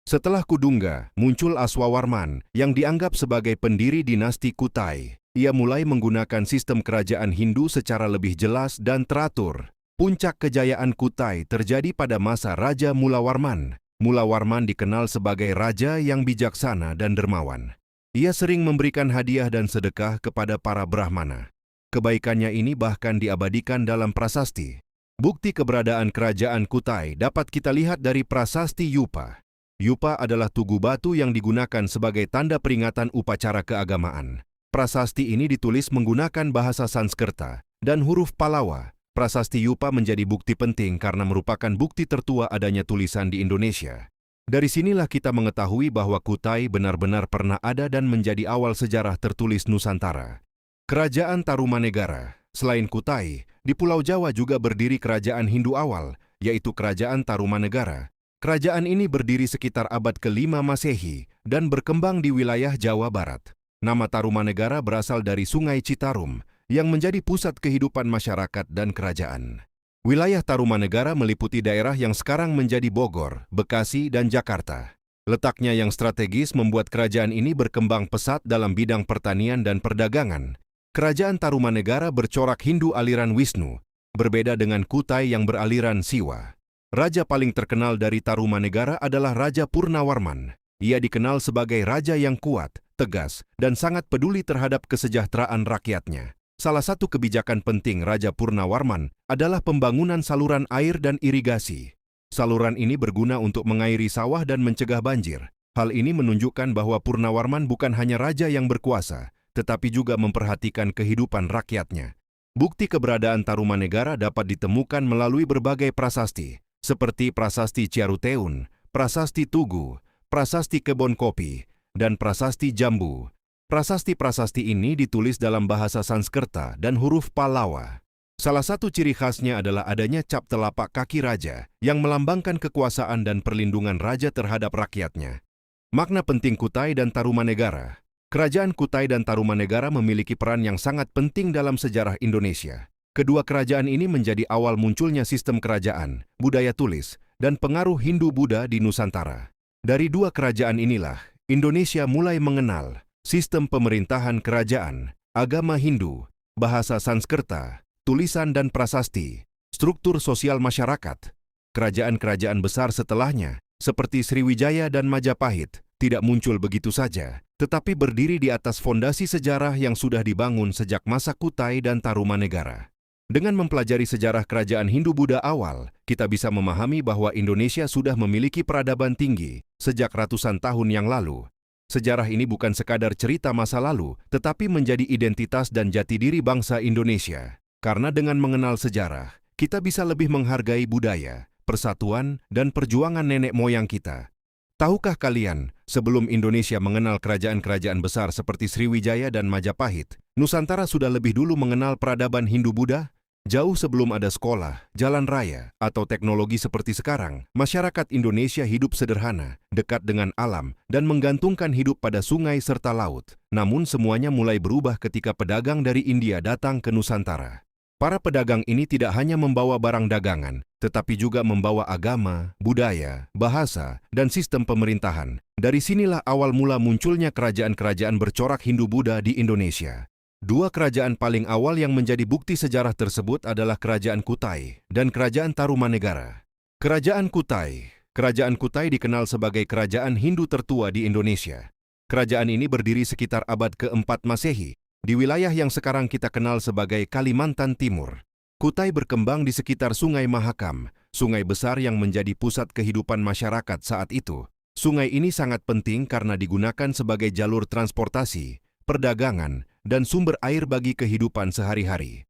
Setelah Kudungga, muncul Aswawarman yang dianggap sebagai pendiri dinasti Kutai. ia mulai menggunakan sistem kerajaan Hindu secara lebih jelas dan teratur. Puncak kejayaan Kutai terjadi pada masa Raja Mulawarman. Mulawarman dikenal sebagai raja yang bijaksana dan dermawan. Ia sering memberikan hadiah dan sedekah kepada para Brahmana. Kebaikannya ini bahkan diabadikan dalam prasasti. Bukti keberadaan kerajaan Kutai dapat kita lihat dari prasasti Yupa. Yupa adalah tugu batu yang digunakan sebagai tanda peringatan upacara keagamaan. Prasasti ini ditulis menggunakan bahasa Sanskerta dan huruf Palawa. Prasasti Yupa menjadi bukti penting karena merupakan bukti tertua adanya tulisan di Indonesia. Dari sinilah kita mengetahui bahwa Kutai benar-benar pernah ada dan menjadi awal sejarah tertulis Nusantara. Kerajaan Tarumanegara. Selain Kutai, di Pulau Jawa juga berdiri kerajaan Hindu awal, yaitu Kerajaan Tarumanegara. Kerajaan ini berdiri sekitar abad ke-5 Masehi dan berkembang di wilayah Jawa Barat. Nama Tarumanegara berasal dari Sungai Citarum, yang menjadi pusat kehidupan masyarakat dan kerajaan. Wilayah Tarumanegara meliputi daerah yang sekarang menjadi Bogor, Bekasi, dan Jakarta. Letaknya yang strategis membuat kerajaan ini berkembang pesat dalam bidang pertanian dan perdagangan. Kerajaan Tarumanegara bercorak Hindu aliran Wisnu, berbeda dengan Kutai yang beraliran Siwa. Raja paling terkenal dari Tarumanegara adalah Raja Purnawarman. Ia dikenal sebagai raja yang kuat, tegas, dan sangat peduli terhadap kesejahteraan rakyatnya. Salah satu kebijakan penting Raja Purnawarman adalah pembangunan saluran air dan irigasi. Saluran ini berguna untuk mengairi sawah dan mencegah banjir. Hal ini menunjukkan bahwa Purnawarman bukan hanya raja yang berkuasa, tetapi juga memperhatikan kehidupan rakyatnya. Bukti keberadaan Tarumanegara dapat ditemukan melalui berbagai prasasti, seperti Prasasti Ciaruteun, Prasasti Tugu, Prasasti Kebon Kopi, dan Prasasti Jambu. Prasasti-prasasti ini ditulis dalam bahasa Sanskerta dan huruf Palawa. Salah satu ciri khasnya adalah adanya cap telapak kaki raja yang melambangkan kekuasaan dan perlindungan raja terhadap rakyatnya. Makna penting Kutai dan Tarumanegara. Kerajaan Kutai dan Tarumanegara memiliki peran yang sangat penting dalam sejarah Indonesia. Kedua kerajaan ini menjadi awal munculnya sistem kerajaan, budaya tulis, dan pengaruh Hindu-Buddha di Nusantara. Dari dua kerajaan inilah, Indonesia mulai mengenal sistem pemerintahan kerajaan, agama Hindu, bahasa Sanskerta, tulisan dan prasasti, struktur sosial masyarakat. Kerajaan-kerajaan besar setelahnya, seperti Sriwijaya dan Majapahit, tidak muncul begitu saja, tetapi berdiri di atas fondasi sejarah yang sudah dibangun sejak masa Kutai dan Tarumanegara. Dengan mempelajari sejarah kerajaan Hindu-Buddha awal, kita bisa memahami bahwa Indonesia sudah memiliki peradaban tinggi sejak ratusan tahun yang lalu. Sejarah ini bukan sekadar cerita masa lalu, tetapi menjadi identitas dan jati diri bangsa Indonesia. Karena dengan mengenal sejarah, kita bisa lebih menghargai budaya, persatuan, dan perjuangan nenek moyang kita. Tahukah kalian, sebelum Indonesia mengenal kerajaan-kerajaan besar seperti Sriwijaya dan Majapahit, Nusantara sudah lebih dulu mengenal peradaban Hindu-Buddha? Jauh sebelum ada sekolah, jalan raya, atau teknologi seperti sekarang, masyarakat Indonesia hidup sederhana, dekat dengan alam, dan menggantungkan hidup pada sungai serta laut. Namun semuanya mulai berubah ketika pedagang dari India datang ke Nusantara. Para pedagang ini tidak hanya membawa barang dagangan, tetapi juga membawa agama, budaya, bahasa, dan sistem pemerintahan. Dari sinilah awal mula munculnya kerajaan-kerajaan bercorak Hindu-Buddha di Indonesia. Dua kerajaan paling awal yang menjadi bukti sejarah tersebut adalah Kerajaan Kutai dan Kerajaan Tarumanegara. Kerajaan Kutai. Kerajaan Kutai dikenal sebagai kerajaan Hindu tertua di Indonesia. Kerajaan ini berdiri sekitar abad ke-4 Masehi, di wilayah yang sekarang kita kenal sebagai Kalimantan Timur. Kutai berkembang di sekitar Sungai Mahakam, sungai besar yang menjadi pusat kehidupan masyarakat saat itu. Sungai ini sangat penting karena digunakan sebagai jalur transportasi, perdagangan, dan sumber air bagi kehidupan sehari-hari.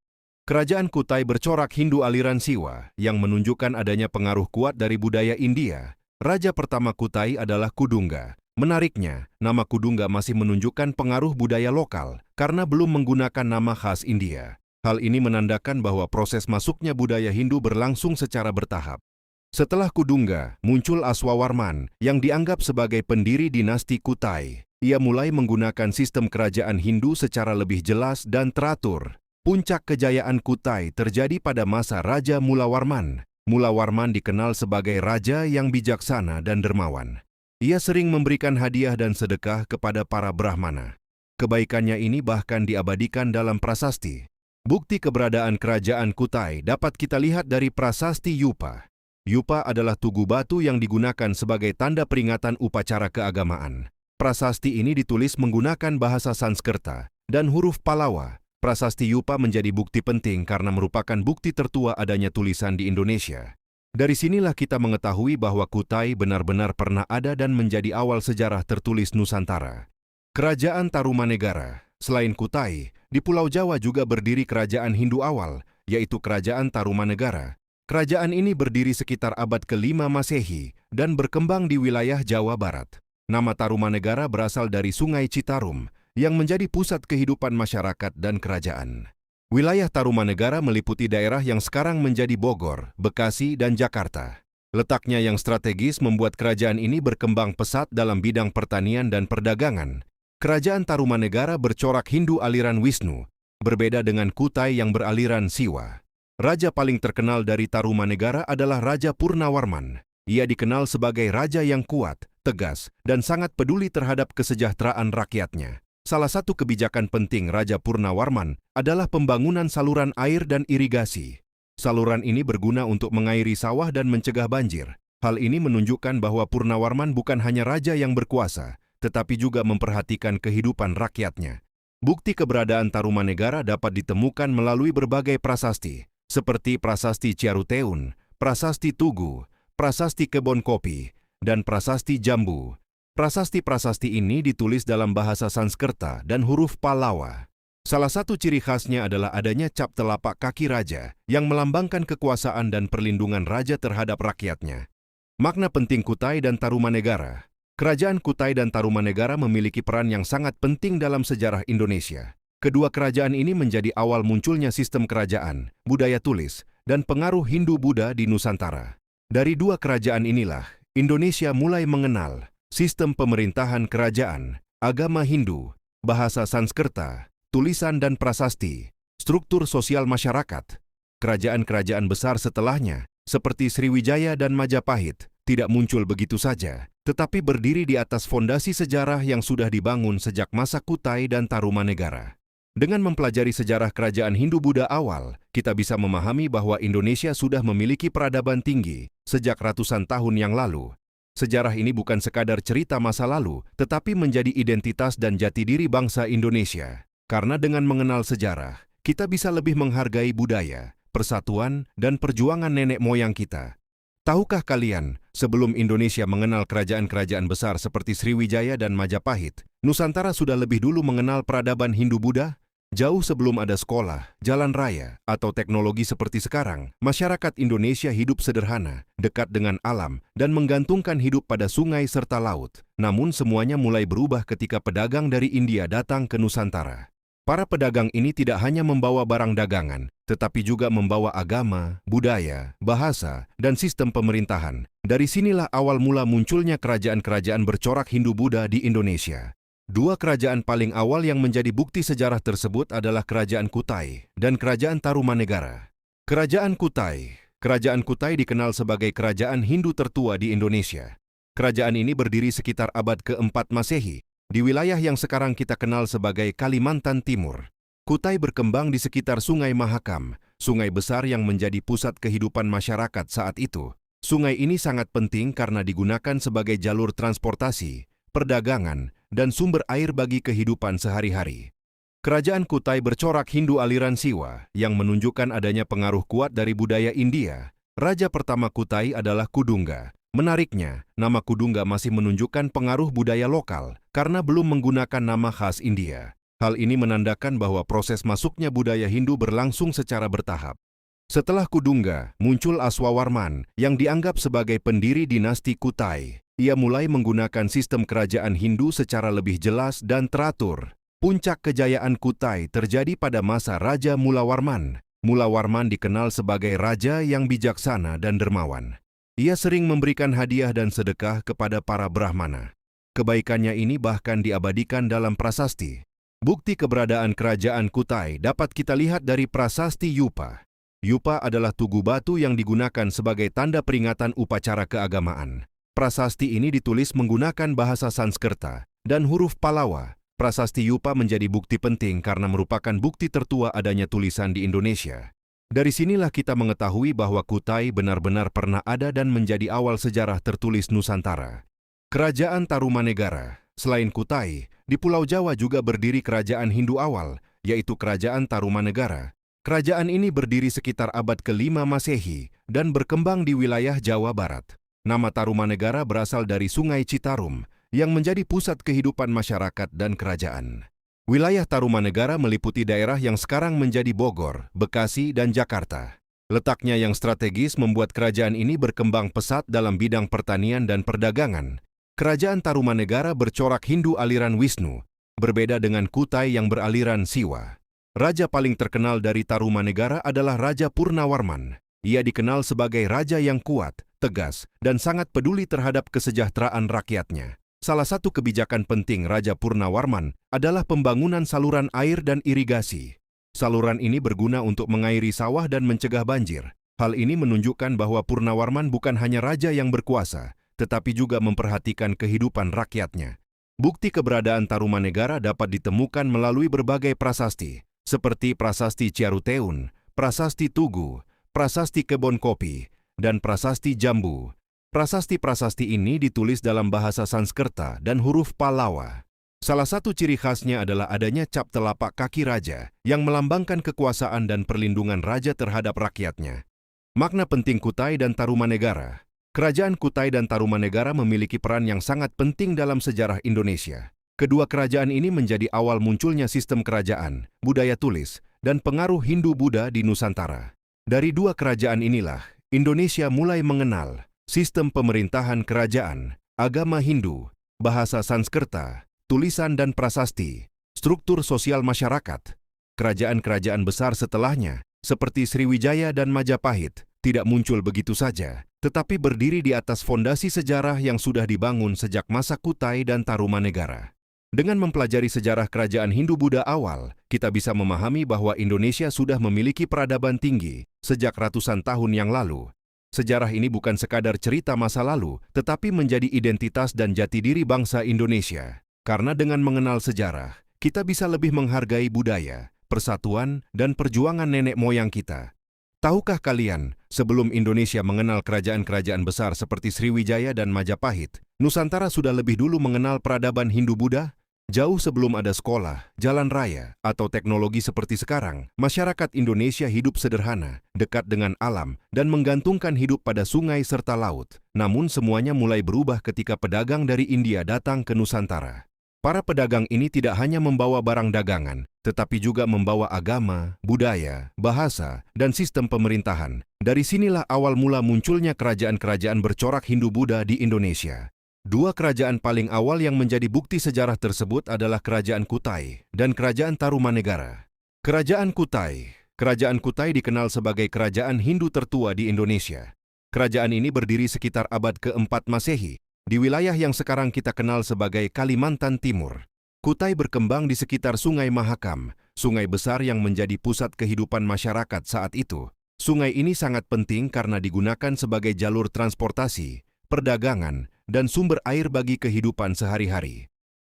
Kerajaan Kutai bercorak Hindu aliran Siwa yang menunjukkan adanya pengaruh kuat dari budaya India. Raja pertama Kutai adalah Kudungga. Menariknya, nama Kudungga masih menunjukkan pengaruh budaya lokal karena belum menggunakan nama khas India. Hal ini menandakan bahwa proses masuknya budaya Hindu berlangsung secara bertahap. Setelah Kudungga, muncul Aswawarman yang dianggap sebagai pendiri dinasti Kutai. Ia mulai menggunakan sistem kerajaan Hindu secara lebih jelas dan teratur. Puncak kejayaan Kutai terjadi pada masa Raja Mulawarman. Mulawarman dikenal sebagai raja yang bijaksana dan dermawan. Ia sering memberikan hadiah dan sedekah kepada para Brahmana. Kebaikannya ini bahkan diabadikan dalam prasasti. Bukti keberadaan kerajaan Kutai dapat kita lihat dari prasasti Yupa. Yupa adalah tugu batu yang digunakan sebagai tanda peringatan upacara keagamaan. Prasasti ini ditulis menggunakan bahasa Sanskerta dan huruf Palawa. Prasasti Yupa menjadi bukti penting karena merupakan bukti tertua adanya tulisan di Indonesia. Dari sinilah kita mengetahui bahwa Kutai benar-benar pernah ada dan menjadi awal sejarah tertulis Nusantara. Kerajaan Tarumanegara. Selain Kutai, di Pulau Jawa juga berdiri kerajaan Hindu awal, yaitu Kerajaan Tarumanegara. Kerajaan ini berdiri sekitar abad ke-5 Masehi dan berkembang di wilayah Jawa Barat. Nama Tarumanegara berasal dari Sungai Citarum, yang menjadi pusat kehidupan masyarakat dan kerajaan. Wilayah Tarumanegara meliputi daerah yang sekarang menjadi Bogor, Bekasi, dan Jakarta. Letaknya yang strategis membuat kerajaan ini berkembang pesat dalam bidang pertanian dan perdagangan. Kerajaan Tarumanegara bercorak Hindu aliran Wisnu, berbeda dengan Kutai yang beraliran Siwa. Raja paling terkenal dari Tarumanegara adalah Raja Purnawarman. Ia dikenal sebagai raja yang kuat, tegas, dan sangat peduli terhadap kesejahteraan rakyatnya. Salah satu kebijakan penting Raja Purnawarman adalah pembangunan saluran air dan irigasi. Saluran ini berguna untuk mengairi sawah dan mencegah banjir. Hal ini menunjukkan bahwa Purnawarman bukan hanya raja yang berkuasa, tetapi juga memperhatikan kehidupan rakyatnya. Bukti keberadaan Tarumanegara dapat ditemukan melalui berbagai prasasti, seperti Prasasti Ciaruteun, Prasasti Tugu, Prasasti Kebon Kopi, dan Prasasti Jambu. Prasasti-prasasti ini ditulis dalam bahasa Sanskerta dan huruf Palawa. Salah satu ciri khasnya adalah adanya cap telapak kaki raja yang melambangkan kekuasaan dan perlindungan raja terhadap rakyatnya. Makna penting Kutai dan Tarumanegara. Kerajaan Kutai dan Tarumanegara memiliki peran yang sangat penting dalam sejarah Indonesia. Kedua kerajaan ini menjadi awal munculnya sistem kerajaan, budaya tulis, dan pengaruh Hindu-Buddha di Nusantara. Dari dua kerajaan inilah, Indonesia mulai mengenal sistem pemerintahan kerajaan, agama Hindu, bahasa Sanskerta, tulisan dan prasasti, struktur sosial masyarakat. Kerajaan-kerajaan besar setelahnya, seperti Sriwijaya dan Majapahit, tidak muncul begitu saja, tetapi berdiri di atas fondasi sejarah yang sudah dibangun sejak masa Kutai dan Tarumanegara. Dengan mempelajari sejarah kerajaan Hindu-Buddha awal, kita bisa memahami bahwa Indonesia sudah memiliki peradaban tinggi sejak ratusan tahun yang lalu. Sejarah ini bukan sekadar cerita masa lalu, tetapi menjadi identitas dan jati diri bangsa Indonesia. Karena dengan mengenal sejarah, kita bisa lebih menghargai budaya, persatuan, dan perjuangan nenek moyang kita. Tahukah kalian, sebelum Indonesia mengenal kerajaan-kerajaan besar seperti Sriwijaya dan Majapahit, Nusantara sudah lebih dulu mengenal peradaban Hindu-Buddha? Jauh sebelum ada sekolah, jalan raya, atau teknologi seperti sekarang, masyarakat Indonesia hidup sederhana, dekat dengan alam, dan menggantungkan hidup pada sungai serta laut. Namun semuanya mulai berubah ketika pedagang dari India datang ke Nusantara. Para pedagang ini tidak hanya membawa barang dagangan, tetapi juga membawa agama, budaya, bahasa, dan sistem pemerintahan. Dari sinilah awal mula munculnya kerajaan-kerajaan bercorak Hindu-Buddha di Indonesia. Dua kerajaan paling awal yang menjadi bukti sejarah tersebut adalah Kerajaan Kutai dan Kerajaan Tarumanegara. Kerajaan Kutai dikenal sebagai kerajaan Hindu tertua di Indonesia. Kerajaan ini berdiri sekitar abad ke-4 Masehi, di wilayah yang sekarang kita kenal sebagai Kalimantan Timur. Kutai berkembang di sekitar Sungai Mahakam, sungai besar yang menjadi pusat kehidupan masyarakat saat itu. Sungai ini sangat penting karena digunakan sebagai jalur transportasi, perdagangan, dan sumber air bagi kehidupan sehari-hari. Kerajaan Kutai bercorak Hindu aliran Siwa yang menunjukkan adanya pengaruh kuat dari budaya India. Raja pertama Kutai adalah Kudungga. Menariknya, nama Kudungga masih menunjukkan pengaruh budaya lokal karena belum menggunakan nama khas India. Hal ini menandakan bahwa proses masuknya budaya Hindu berlangsung secara bertahap. Setelah Kudungga, muncul Aswawarman yang dianggap sebagai pendiri dinasti Kutai. Ia mulai menggunakan sistem kerajaan Hindu secara lebih jelas dan teratur. Puncak kejayaan Kutai terjadi pada masa Raja Mulawarman. Mulawarman dikenal sebagai raja yang bijaksana dan dermawan. Ia sering memberikan hadiah dan sedekah kepada para Brahmana. Kebaikannya ini bahkan diabadikan dalam prasasti. Bukti keberadaan kerajaan Kutai dapat kita lihat dari prasasti Yupa. Yupa adalah tugu batu yang digunakan sebagai tanda peringatan upacara keagamaan. Prasasti ini ditulis menggunakan bahasa Sanskerta dan huruf Palawa. Prasasti Yupa menjadi bukti penting karena merupakan bukti tertua adanya tulisan di Indonesia. Dari sinilah kita mengetahui bahwa Kutai benar-benar pernah ada dan menjadi awal sejarah tertulis Nusantara. Kerajaan Tarumanegara. Selain Kutai, di Pulau Jawa juga berdiri kerajaan Hindu awal, yaitu Kerajaan Tarumanegara. Kerajaan ini berdiri sekitar abad ke-5 Masehi dan berkembang di wilayah Jawa Barat. Nama Tarumanegara berasal dari Sungai Citarum, yang menjadi pusat kehidupan masyarakat dan kerajaan. Wilayah Tarumanegara meliputi daerah yang sekarang menjadi Bogor, Bekasi, dan Jakarta. Letaknya yang strategis membuat kerajaan ini berkembang pesat dalam bidang pertanian dan perdagangan. Kerajaan Tarumanegara bercorak Hindu aliran Wisnu, berbeda dengan Kutai yang beraliran Siwa. Raja paling terkenal dari Tarumanegara adalah Raja Purnawarman. Ia dikenal sebagai raja yang kuat, tegas, dan sangat peduli terhadap kesejahteraan rakyatnya. Salah satu kebijakan penting Raja Purnawarman adalah pembangunan saluran air dan irigasi. Saluran ini berguna untuk mengairi sawah dan mencegah banjir. Hal ini menunjukkan bahwa Purnawarman bukan hanya raja yang berkuasa, tetapi juga memperhatikan kehidupan rakyatnya. Bukti keberadaan Tarumanegara dapat ditemukan melalui berbagai prasasti, seperti Prasasti Ciaruteun, Prasasti Tugu, Prasasti Kebon Kopi, dan Prasasti Jambu. Prasasti-prasasti ini ditulis dalam bahasa Sanskerta dan huruf Pallawa. Salah satu ciri khasnya adalah adanya cap telapak kaki raja yang melambangkan kekuasaan dan perlindungan raja terhadap rakyatnya. Makna penting Kutai dan Tarumanegara. Kerajaan Kutai dan Tarumanegara memiliki peran yang sangat penting dalam sejarah Indonesia. Kedua kerajaan ini menjadi awal munculnya sistem kerajaan, budaya tulis, dan pengaruh Hindu-Buddha di Nusantara. Dari dua kerajaan inilah, Indonesia mulai mengenal sistem pemerintahan kerajaan, agama Hindu, bahasa Sanskerta, tulisan dan prasasti, struktur sosial masyarakat. Kerajaan-kerajaan besar setelahnya, seperti Sriwijaya dan Majapahit, tidak muncul begitu saja, tetapi berdiri di atas fondasi sejarah yang sudah dibangun sejak masa Kutai dan Tarumanegara. Dengan mempelajari sejarah kerajaan Hindu-Buddha awal, kita bisa memahami bahwa Indonesia sudah memiliki peradaban tinggi sejak ratusan tahun yang lalu. Sejarah ini bukan sekadar cerita masa lalu, tetapi menjadi identitas dan jati diri bangsa Indonesia. Karena dengan mengenal sejarah, kita bisa lebih menghargai budaya, persatuan, dan perjuangan nenek moyang kita. Tahukah kalian, sebelum Indonesia mengenal kerajaan-kerajaan besar seperti Sriwijaya dan Majapahit, Nusantara sudah lebih dulu mengenal peradaban Hindu-Buddha? Jauh sebelum ada sekolah, jalan raya, atau teknologi seperti sekarang, masyarakat Indonesia hidup sederhana, dekat dengan alam, dan menggantungkan hidup pada sungai serta laut. Namun semuanya mulai berubah ketika pedagang dari India datang ke Nusantara. Para pedagang ini tidak hanya membawa barang dagangan, tetapi juga membawa agama, budaya, bahasa, dan sistem pemerintahan. Dari sinilah awal mula munculnya kerajaan-kerajaan bercorak Hindu-Buddha di Indonesia. Dua kerajaan paling awal yang menjadi bukti sejarah tersebut adalah Kerajaan Kutai dan Kerajaan Tarumanegara. Kerajaan Kutai dikenal sebagai kerajaan Hindu tertua di Indonesia. Kerajaan ini berdiri sekitar abad ke-4 Masehi, di wilayah yang sekarang kita kenal sebagai Kalimantan Timur. Kutai berkembang di sekitar Sungai Mahakam, sungai besar yang menjadi pusat kehidupan masyarakat saat itu. Sungai ini sangat penting karena digunakan sebagai jalur transportasi, perdagangan, dan sumber air bagi kehidupan sehari-hari.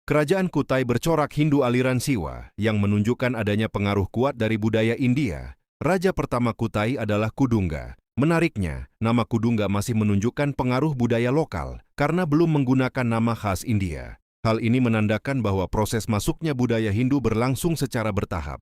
Kerajaan Kutai bercorak Hindu aliran Siwa yang menunjukkan adanya pengaruh kuat dari budaya India. Raja pertama Kutai adalah Kudungga. Menariknya, nama Kudungga masih menunjukkan pengaruh budaya lokal karena belum menggunakan nama khas India. Hal ini menandakan bahwa proses masuknya budaya Hindu berlangsung secara bertahap.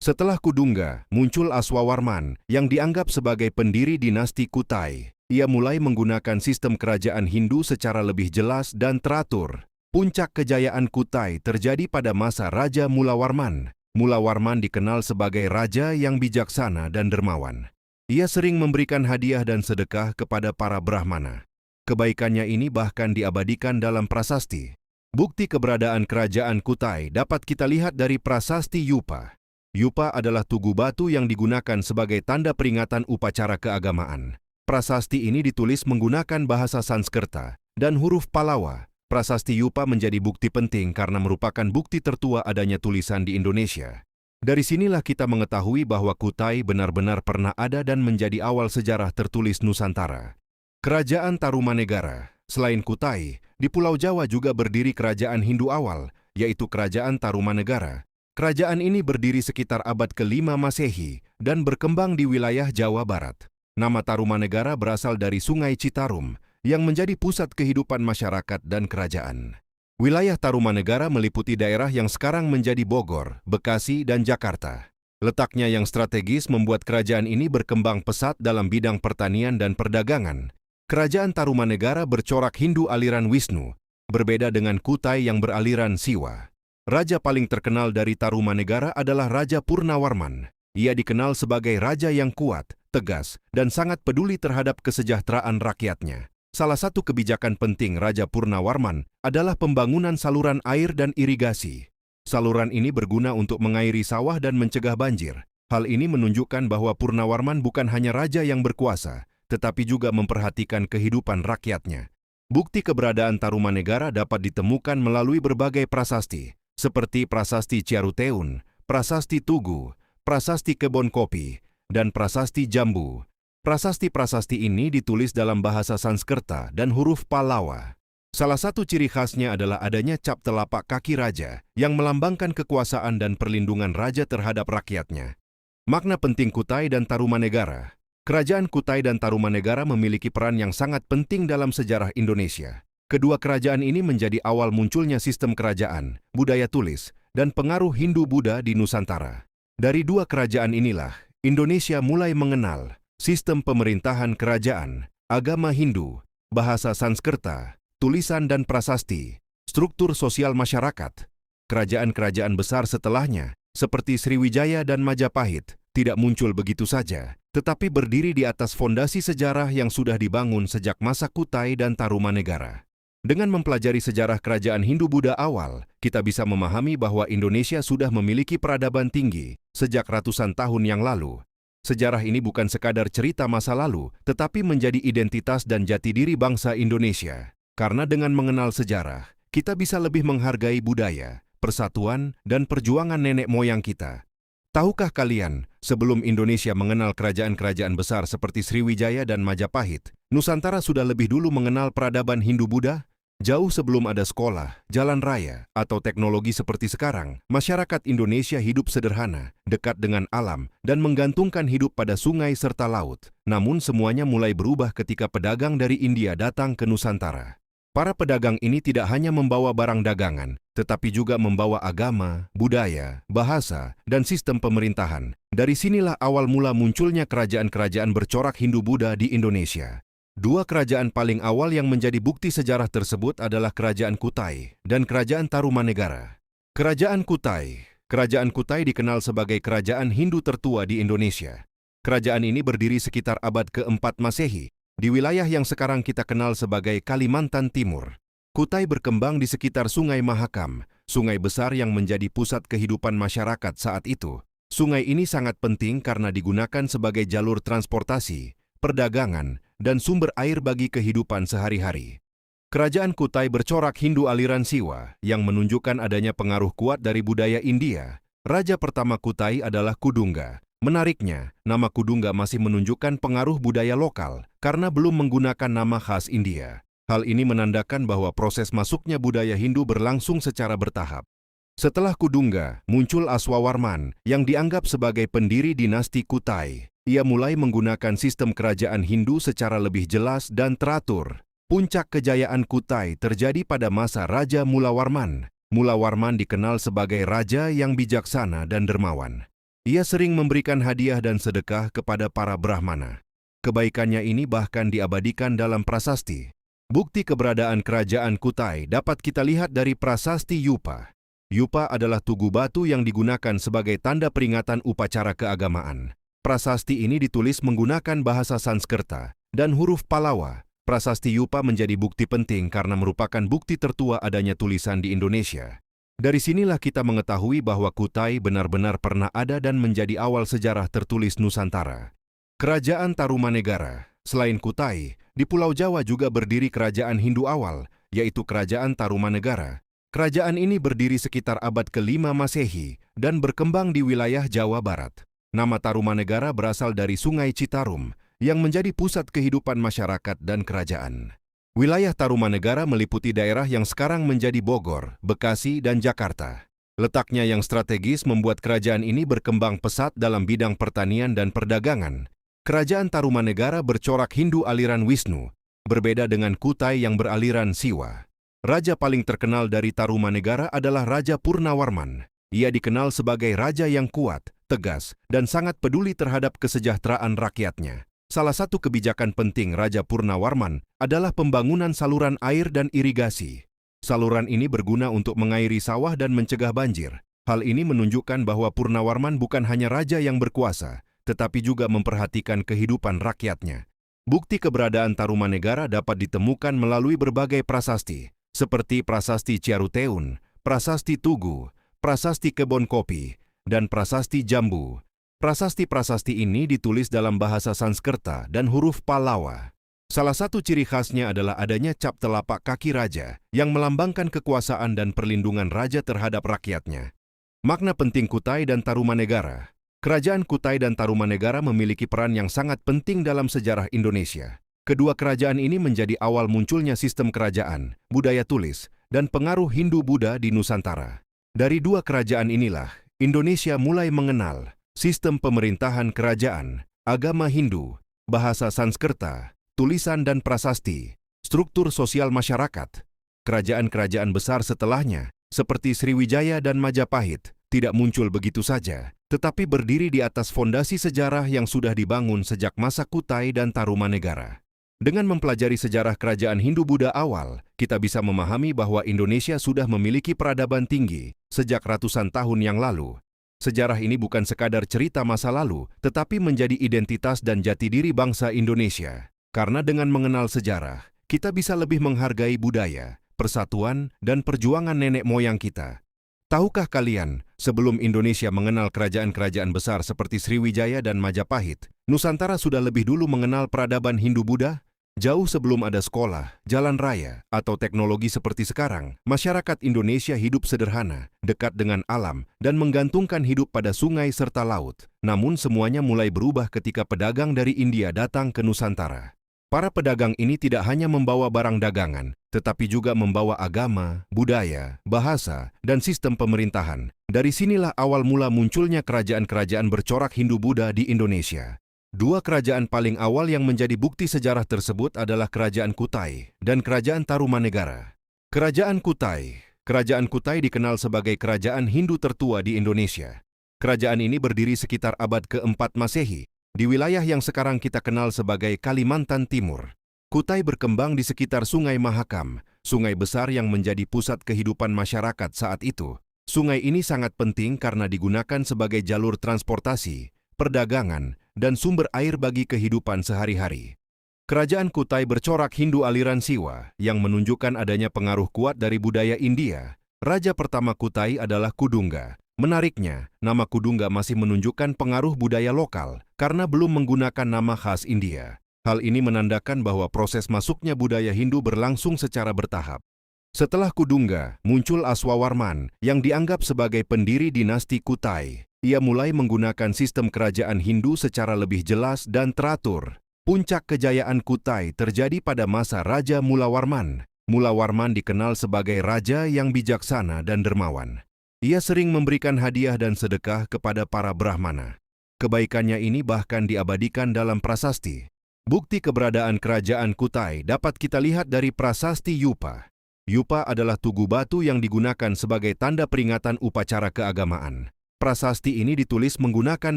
Setelah Kudungga, muncul Aswawarman yang dianggap sebagai pendiri dinasti Kutai. Ia mulai menggunakan sistem kerajaan Hindu secara lebih jelas dan teratur. Puncak kejayaan Kutai terjadi pada masa Raja Mulawarman. Mulawarman dikenal sebagai raja yang bijaksana dan dermawan. Ia sering memberikan hadiah dan sedekah kepada para Brahmana. Kebaikannya ini bahkan diabadikan dalam prasasti. Bukti keberadaan kerajaan Kutai dapat kita lihat dari prasasti Yupa. Yupa adalah tugu batu yang digunakan sebagai tanda peringatan upacara keagamaan. Prasasti ini ditulis menggunakan bahasa Sanskerta dan huruf Pallawa. Prasasti Yupa menjadi bukti penting karena merupakan bukti tertua adanya tulisan di Indonesia. Dari sinilah kita mengetahui bahwa Kutai benar-benar pernah ada dan menjadi awal sejarah tertulis Nusantara. Kerajaan Tarumanegara. Selain Kutai, di Pulau Jawa juga berdiri kerajaan Hindu awal, yaitu Kerajaan Tarumanegara. Kerajaan ini berdiri sekitar abad ke-5 Masehi dan berkembang di wilayah Jawa Barat. Nama Tarumanegara berasal dari Sungai Citarum yang menjadi pusat kehidupan masyarakat dan kerajaan. Wilayah Tarumanegara meliputi daerah yang sekarang menjadi Bogor, Bekasi, dan Jakarta. Letaknya yang strategis membuat kerajaan ini berkembang pesat dalam bidang pertanian dan perdagangan. Kerajaan Tarumanegara bercorak Hindu aliran Wisnu, berbeda dengan Kutai yang beraliran Siwa. Raja paling terkenal dari Tarumanegara adalah Raja Purnawarman. Ia dikenal sebagai raja yang kuat, tegas, dan sangat peduli terhadap kesejahteraan rakyatnya. Salah satu kebijakan penting Raja Purnawarman adalah pembangunan saluran air dan irigasi. Saluran ini berguna untuk mengairi sawah dan mencegah banjir. Hal ini menunjukkan bahwa Purnawarman bukan hanya raja yang berkuasa, tetapi juga memperhatikan kehidupan rakyatnya. Bukti keberadaan Tarumanegara dapat ditemukan melalui berbagai prasasti, seperti Prasasti Ciaruteun, Prasasti Tugu, Prasasti Kebon Kopi, dan Prasasti Jambu. Prasasti-prasasti ini ditulis dalam bahasa Sanskerta dan huruf Pallawa. Salah satu ciri khasnya adalah adanya cap telapak kaki raja yang melambangkan kekuasaan dan perlindungan raja terhadap rakyatnya. Makna penting Kutai dan Tarumanegara. Kerajaan Kutai dan Tarumanegara memiliki peran yang sangat penting dalam sejarah Indonesia. Kedua kerajaan ini menjadi awal munculnya sistem kerajaan, budaya tulis, dan pengaruh Hindu-Buddha di Nusantara. Dari dua kerajaan inilah, Indonesia mulai mengenal sistem pemerintahan kerajaan, agama Hindu, bahasa Sanskerta, tulisan dan prasasti, struktur sosial masyarakat. Kerajaan-kerajaan besar setelahnya, seperti Sriwijaya dan Majapahit, tidak muncul begitu saja, tetapi berdiri di atas fondasi sejarah yang sudah dibangun sejak masa Kutai dan Tarumanegara. Dengan mempelajari sejarah kerajaan Hindu-Buddha awal, kita bisa memahami bahwa Indonesia sudah memiliki peradaban tinggi sejak ratusan tahun yang lalu. Sejarah ini bukan sekadar cerita masa lalu, tetapi menjadi identitas dan jati diri bangsa Indonesia. Karena dengan mengenal sejarah, kita bisa lebih menghargai budaya, persatuan, dan perjuangan nenek moyang kita. Tahukah kalian, sebelum Indonesia mengenal kerajaan-kerajaan besar seperti Sriwijaya dan Majapahit, Nusantara sudah lebih dulu mengenal peradaban Hindu-Buddha? Jauh sebelum ada sekolah, jalan raya, atau teknologi seperti sekarang, masyarakat Indonesia hidup sederhana, dekat dengan alam, dan menggantungkan hidup pada sungai serta laut. Namun semuanya mulai berubah ketika pedagang dari India datang ke Nusantara. Para pedagang ini tidak hanya membawa barang dagangan, tetapi juga membawa agama, budaya, bahasa, dan sistem pemerintahan. Dari sinilah awal mula munculnya kerajaan-kerajaan bercorak Hindu-Buddha di Indonesia. Dua kerajaan paling awal yang menjadi bukti sejarah tersebut adalah Kerajaan Kutai dan Kerajaan Tarumanegara. Kerajaan Kutai dikenal sebagai kerajaan Hindu tertua di Indonesia. Kerajaan ini berdiri sekitar abad ke-4 Masehi, di wilayah yang sekarang kita kenal sebagai Kalimantan Timur. Kutai berkembang di sekitar Sungai Mahakam, sungai besar yang menjadi pusat kehidupan masyarakat saat itu. Sungai ini sangat penting karena digunakan sebagai jalur transportasi, perdagangan, dan sumber air bagi kehidupan sehari-hari. Kerajaan Kutai bercorak Hindu aliran Siwa yang menunjukkan adanya pengaruh kuat dari budaya India. Raja pertama Kutai adalah Kudungga. Menariknya, nama Kudungga masih menunjukkan pengaruh budaya lokal karena belum menggunakan nama khas India. Hal ini menandakan bahwa proses masuknya budaya Hindu berlangsung secara bertahap. Setelah Kudungga, muncul Aswawarman yang dianggap sebagai pendiri dinasti Kutai. Ia mulai menggunakan sistem kerajaan Hindu secara lebih jelas dan teratur. Puncak kejayaan Kutai terjadi pada masa Raja Mulawarman. Mulawarman dikenal sebagai raja yang bijaksana dan dermawan. Ia sering memberikan hadiah dan sedekah kepada para Brahmana. Kebaikannya ini bahkan diabadikan dalam prasasti. Bukti keberadaan kerajaan Kutai dapat kita lihat dari prasasti Yupa. Yupa adalah tugu batu yang digunakan sebagai tanda peringatan upacara keagamaan. Prasasti ini ditulis menggunakan bahasa Sanskerta dan huruf Pallawa. Prasasti Yupa menjadi bukti penting karena merupakan bukti tertua adanya tulisan di Indonesia. Dari sinilah kita mengetahui bahwa Kutai benar-benar pernah ada dan menjadi awal sejarah tertulis Nusantara. Kerajaan Tarumanegara. Selain Kutai, di Pulau Jawa juga berdiri kerajaan Hindu awal, yaitu Kerajaan Tarumanegara. Kerajaan ini berdiri sekitar abad ke-5 Masehi dan berkembang di wilayah Jawa Barat. Nama Tarumanegara berasal dari Sungai Citarum yang menjadi pusat kehidupan masyarakat dan kerajaan. Wilayah Tarumanegara meliputi daerah yang sekarang menjadi Bogor, Bekasi, dan Jakarta. Letaknya yang strategis membuat kerajaan ini berkembang pesat dalam bidang pertanian dan perdagangan. Kerajaan Tarumanegara bercorak Hindu aliran Wisnu, berbeda dengan Kutai yang beraliran Siwa. Raja paling terkenal dari Tarumanegara adalah Raja Purnawarman. Ia dikenal sebagai raja yang kuat, tegas, dan sangat peduli terhadap kesejahteraan rakyatnya. Salah satu kebijakan penting Raja Purnawarman adalah pembangunan saluran air dan irigasi. Saluran ini berguna untuk mengairi sawah dan mencegah banjir. Hal ini menunjukkan bahwa Purnawarman bukan hanya raja yang berkuasa, tetapi juga memperhatikan kehidupan rakyatnya. Bukti keberadaan Tarumanegara dapat ditemukan melalui berbagai prasasti, seperti Prasasti Ciaruteun, Prasasti Tugu, Prasasti Kebon Kopi, dan Prasasti Jambu. Prasasti-prasasti ini ditulis dalam bahasa Sanskerta dan huruf Pallawa. Salah satu ciri khasnya adalah adanya cap telapak kaki raja yang melambangkan kekuasaan dan perlindungan raja terhadap rakyatnya. Makna penting Kutai dan Tarumanegara. Kerajaan Kutai dan Tarumanegara memiliki peran yang sangat penting dalam sejarah Indonesia. Kedua kerajaan ini menjadi awal munculnya sistem kerajaan, budaya tulis, dan pengaruh Hindu-Buddha di Nusantara. Dari dua kerajaan inilah, Indonesia mulai mengenal sistem pemerintahan kerajaan, agama Hindu, bahasa Sanskerta, tulisan dan prasasti, struktur sosial masyarakat. Kerajaan-kerajaan besar setelahnya, seperti Sriwijaya dan Majapahit, tidak muncul begitu saja, tetapi berdiri di atas fondasi sejarah yang sudah dibangun sejak masa Kutai dan Tarumanegara. Dengan mempelajari sejarah kerajaan Hindu-Buddha awal, kita bisa memahami bahwa Indonesia sudah memiliki peradaban tinggi sejak ratusan tahun yang lalu. Sejarah ini bukan sekadar cerita masa lalu, tetapi menjadi identitas dan jati diri bangsa Indonesia. Karena dengan mengenal sejarah, kita bisa lebih menghargai budaya, persatuan, dan perjuangan nenek moyang kita. Tahukah kalian, sebelum Indonesia mengenal kerajaan-kerajaan besar seperti Sriwijaya dan Majapahit, Nusantara sudah lebih dulu mengenal peradaban Hindu-Buddha? Jauh sebelum ada sekolah, jalan raya, atau teknologi seperti sekarang, masyarakat Indonesia hidup sederhana, dekat dengan alam, dan menggantungkan hidup pada sungai serta laut. Namun semuanya mulai berubah ketika pedagang dari India datang ke Nusantara. Para pedagang ini tidak hanya membawa barang dagangan, tetapi juga membawa agama, budaya, bahasa, dan sistem pemerintahan. Dari sinilah awal mula munculnya kerajaan-kerajaan bercorak Hindu-Buddha di Indonesia. Dua kerajaan paling awal yang menjadi bukti sejarah tersebut adalah Kerajaan Kutai dan Kerajaan Tarumanegara. Kerajaan Kutai dikenal sebagai kerajaan Hindu tertua di Indonesia. Kerajaan ini berdiri sekitar abad ke-4 Masehi, di wilayah yang sekarang kita kenal sebagai Kalimantan Timur. Kutai berkembang di sekitar Sungai Mahakam, sungai besar yang menjadi pusat kehidupan masyarakat saat itu. Sungai ini sangat penting karena digunakan sebagai jalur transportasi, perdagangan, dan sumber air bagi kehidupan sehari-hari. Kerajaan Kutai bercorak Hindu aliran Siwa yang menunjukkan adanya pengaruh kuat dari budaya India. Raja pertama Kutai adalah Kudungga. Menariknya, nama Kudungga masih menunjukkan pengaruh budaya lokal karena belum menggunakan nama khas India. Hal ini menandakan bahwa proses masuknya budaya Hindu berlangsung secara bertahap. Setelah Kudungga, muncul Aswawarman yang dianggap sebagai pendiri dinasti Kutai. Ia mulai menggunakan sistem kerajaan Hindu secara lebih jelas dan teratur. Puncak kejayaan Kutai terjadi pada masa Raja Mulawarman. Mulawarman dikenal sebagai raja yang bijaksana dan dermawan. Ia sering memberikan hadiah dan sedekah kepada para Brahmana. Kebaikannya ini bahkan diabadikan dalam prasasti. Bukti keberadaan kerajaan Kutai dapat kita lihat dari prasasti Yupa. Yupa adalah tugu batu yang digunakan sebagai tanda peringatan upacara keagamaan. Prasasti ini ditulis menggunakan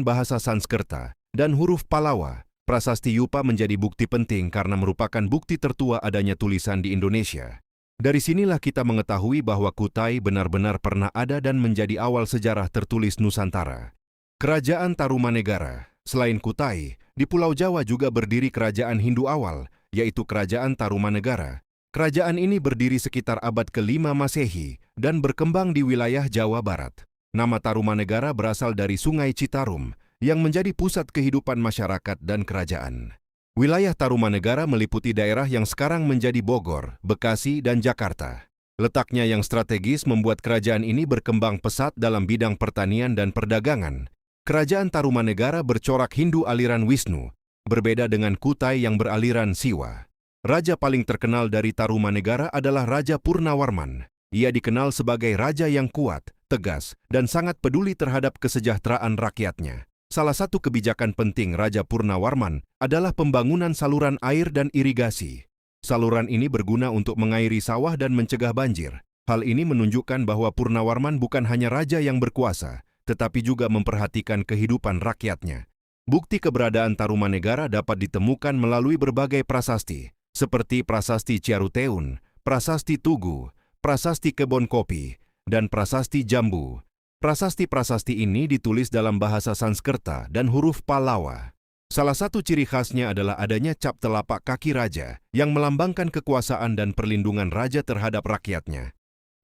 bahasa Sanskerta dan huruf Pallawa. Prasasti Yupa menjadi bukti penting karena merupakan bukti tertua adanya tulisan di Indonesia. Dari sinilah kita mengetahui bahwa Kutai benar-benar pernah ada dan menjadi awal sejarah tertulis Nusantara. Kerajaan Tarumanegara. Selain Kutai, di Pulau Jawa juga berdiri kerajaan Hindu awal, yaitu Kerajaan Tarumanegara. Kerajaan ini berdiri sekitar abad ke-5 Masehi dan berkembang di wilayah Jawa Barat. Nama Tarumanegara berasal dari Sungai Citarum yang menjadi pusat kehidupan masyarakat dan kerajaan. Wilayah Tarumanegara meliputi daerah yang sekarang menjadi Bogor, Bekasi, dan Jakarta. Letaknya yang strategis membuat kerajaan ini berkembang pesat dalam bidang pertanian dan perdagangan. Kerajaan Tarumanegara bercorak Hindu aliran Wisnu, berbeda dengan Kutai yang beraliran Siwa. Raja paling terkenal dari Tarumanegara adalah Raja Purnawarman. Ia dikenal sebagai raja yang kuat, tegas, dan sangat peduli terhadap kesejahteraan rakyatnya. Salah satu kebijakan penting Raja Purnawarman adalah pembangunan saluran air dan irigasi. Saluran ini berguna untuk mengairi sawah dan mencegah banjir. Hal ini menunjukkan bahwa Purnawarman bukan hanya raja yang berkuasa, tetapi juga memperhatikan kehidupan rakyatnya. Bukti keberadaan Tarumanegara dapat ditemukan melalui berbagai prasasti, seperti Prasasti Ciaruteun, Prasasti Tugu, Prasasti Kebon Kopi, dan Prasasti Jambu. Prasasti-prasasti ini ditulis dalam bahasa Sanskerta dan huruf Pallawa. Salah satu ciri khasnya adalah adanya cap telapak kaki raja yang melambangkan kekuasaan dan perlindungan raja terhadap rakyatnya.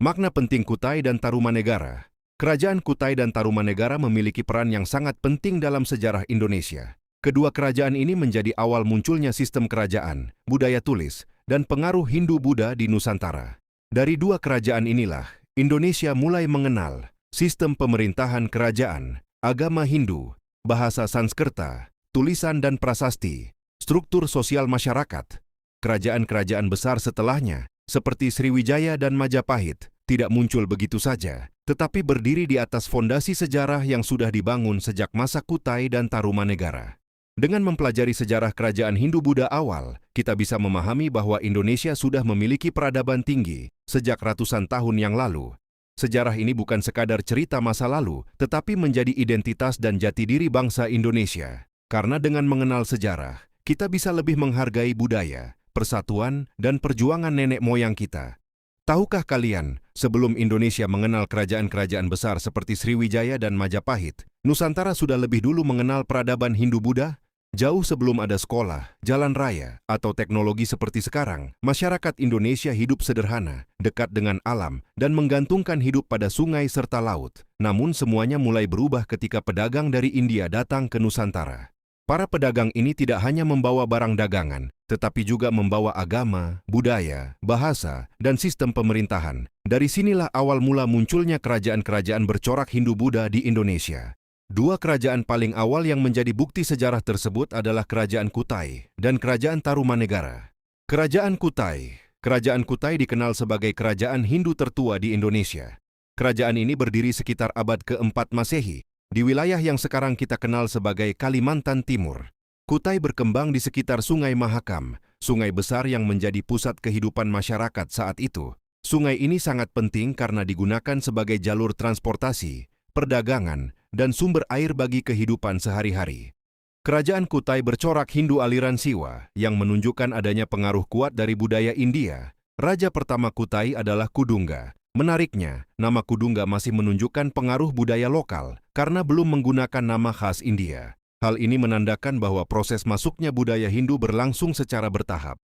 Makna penting Kutai dan Tarumanegara. Kerajaan Kutai dan Tarumanegara memiliki peran yang sangat penting dalam sejarah Indonesia. Kedua kerajaan ini menjadi awal munculnya sistem kerajaan, budaya tulis, dan pengaruh Hindu-Buddha di Nusantara. Dari dua kerajaan inilah, Indonesia mulai mengenal sistem pemerintahan kerajaan, agama Hindu, bahasa Sanskerta, tulisan dan prasasti, struktur sosial masyarakat. Kerajaan-kerajaan besar setelahnya, seperti Sriwijaya dan Majapahit, tidak muncul begitu saja, tetapi berdiri di atas fondasi sejarah yang sudah dibangun sejak masa Kutai dan Tarumanegara. Dengan mempelajari sejarah kerajaan Hindu-Buddha awal, kita bisa memahami bahwa Indonesia sudah memiliki peradaban tinggi sejak ratusan tahun yang lalu. Sejarah ini bukan sekadar cerita masa lalu, tetapi menjadi identitas dan jati diri bangsa Indonesia. Karena dengan mengenal sejarah, kita bisa lebih menghargai budaya, persatuan, dan perjuangan nenek moyang kita. Tahukah kalian, sebelum Indonesia mengenal kerajaan-kerajaan besar seperti Sriwijaya dan Majapahit, Nusantara sudah lebih dulu mengenal peradaban Hindu-Buddha? Jauh sebelum ada sekolah, jalan raya, atau teknologi seperti sekarang, masyarakat Indonesia hidup sederhana, dekat dengan alam, dan menggantungkan hidup pada sungai serta laut. Namun semuanya mulai berubah ketika pedagang dari India datang ke Nusantara. Para pedagang ini tidak hanya membawa barang dagangan, tetapi juga membawa agama, budaya, bahasa, dan sistem pemerintahan. Dari sinilah awal mula munculnya kerajaan-kerajaan bercorak Hindu-Buddha di Indonesia. Dua kerajaan paling awal yang menjadi bukti sejarah tersebut adalah Kerajaan Kutai dan Kerajaan Tarumanegara. Kerajaan Kutai dikenal sebagai kerajaan Hindu tertua di Indonesia. Kerajaan ini berdiri sekitar abad ke-4 Masehi, di wilayah yang sekarang kita kenal sebagai Kalimantan Timur. Kutai berkembang di sekitar Sungai Mahakam, sungai besar yang menjadi pusat kehidupan masyarakat saat itu. Sungai ini sangat penting karena digunakan sebagai jalur transportasi, perdagangan, dan sumber air bagi kehidupan sehari-hari. Kerajaan Kutai bercorak Hindu aliran Siwa yang menunjukkan adanya pengaruh kuat dari budaya India. Raja pertama Kutai adalah Kudungga. Menariknya, nama Kudungga masih menunjukkan pengaruh budaya lokal karena belum menggunakan nama khas India. Hal ini menandakan bahwa proses masuknya budaya Hindu berlangsung secara bertahap.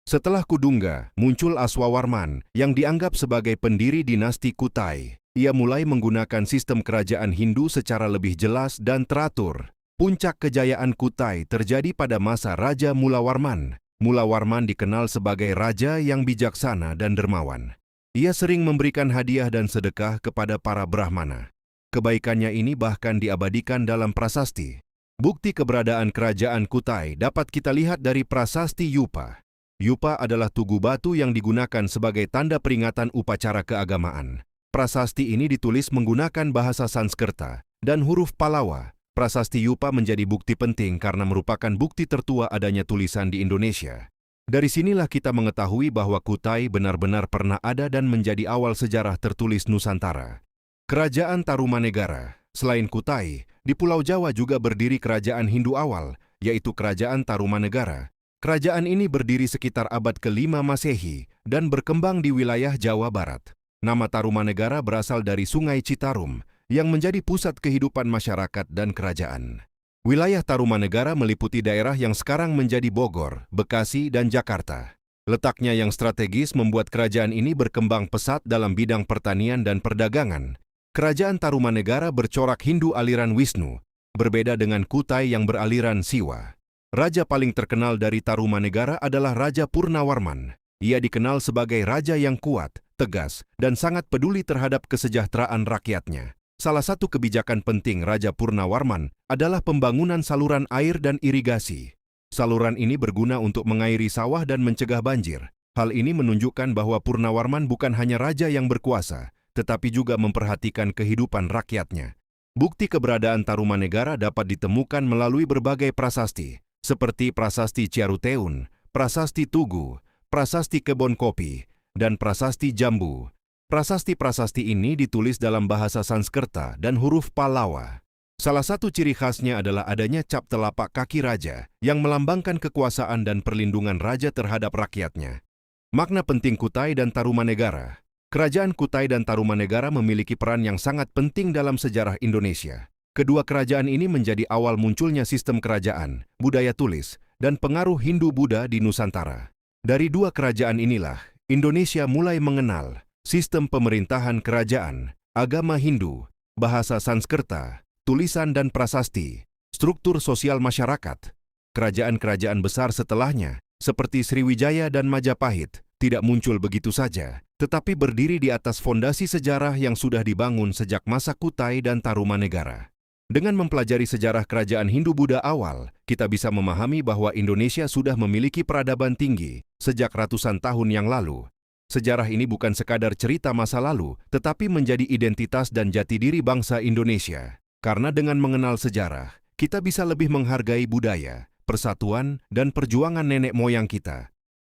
Setelah Kudungga, muncul Aswawarman yang dianggap sebagai pendiri dinasti Kutai. Ia mulai menggunakan sistem kerajaan Hindu secara lebih jelas dan teratur. Puncak kejayaan Kutai terjadi pada masa Raja Mulawarman. Mulawarman dikenal sebagai raja yang bijaksana dan dermawan. Ia sering memberikan hadiah dan sedekah kepada para Brahmana. Kebaikannya ini bahkan diabadikan dalam prasasti. Bukti keberadaan kerajaan Kutai dapat kita lihat dari prasasti Yupa. Yupa adalah tugu batu yang digunakan sebagai tanda peringatan upacara keagamaan. Prasasti ini ditulis menggunakan bahasa Sanskerta dan huruf Pallawa. Prasasti Yupa menjadi bukti penting karena merupakan bukti tertua adanya tulisan di Indonesia. Dari sinilah kita mengetahui bahwa Kutai benar-benar pernah ada dan menjadi awal sejarah tertulis Nusantara. Kerajaan Tarumanegara. Selain Kutai, di Pulau Jawa juga berdiri kerajaan Hindu awal, yaitu Kerajaan Tarumanegara. Kerajaan ini berdiri sekitar abad ke-5 Masehi dan berkembang di wilayah Jawa Barat. Nama Tarumanegara berasal dari Sungai Citarum yang menjadi pusat kehidupan masyarakat dan kerajaan. Wilayah Tarumanegara meliputi daerah yang sekarang menjadi Bogor, Bekasi, dan Jakarta. Letaknya yang strategis membuat kerajaan ini berkembang pesat dalam bidang pertanian dan perdagangan. Kerajaan Tarumanegara bercorak Hindu aliran Wisnu, berbeda dengan Kutai yang beraliran Siwa. Raja paling terkenal dari Tarumanegara adalah Raja Purnawarman. Ia dikenal sebagai raja yang kuat, tegas, dan sangat peduli terhadap kesejahteraan rakyatnya. Salah satu kebijakan penting Raja Purnawarman adalah pembangunan saluran air dan irigasi. Saluran ini berguna untuk mengairi sawah dan mencegah banjir. Hal ini menunjukkan bahwa Purnawarman bukan hanya raja yang berkuasa, tetapi juga memperhatikan kehidupan rakyatnya. Bukti keberadaan Tarumanegara dapat ditemukan melalui berbagai prasasti, seperti Prasasti Ciaruteun, Prasasti Tugu, Prasasti Kebon Kopi, dan Prasasti Jambu. Prasasti-prasasti ini ditulis dalam bahasa Sanskerta dan huruf Pallawa. Salah satu ciri khasnya adalah adanya cap telapak kaki raja yang melambangkan kekuasaan dan perlindungan raja terhadap rakyatnya. Makna penting Kutai dan Tarumanegara. Kerajaan Kutai dan Tarumanegara memiliki peran yang sangat penting dalam sejarah Indonesia. Kedua kerajaan ini menjadi awal munculnya sistem kerajaan, budaya tulis, dan pengaruh Hindu-Buddha di Nusantara. Dari dua kerajaan inilah, Indonesia mulai mengenal sistem pemerintahan kerajaan, agama Hindu, bahasa Sanskerta, tulisan dan prasasti, struktur sosial masyarakat. Kerajaan-kerajaan besar setelahnya, seperti Sriwijaya dan Majapahit, tidak muncul begitu saja, tetapi berdiri di atas fondasi sejarah yang sudah dibangun sejak masa Kutai dan Tarumanegara. Dengan mempelajari sejarah kerajaan Hindu-Buddha awal, kita bisa memahami bahwa Indonesia sudah memiliki peradaban tinggi sejak ratusan tahun yang lalu. Sejarah ini bukan sekadar cerita masa lalu, tetapi menjadi identitas dan jati diri bangsa Indonesia. Karena dengan mengenal sejarah, kita bisa lebih menghargai budaya, persatuan, dan perjuangan nenek moyang kita.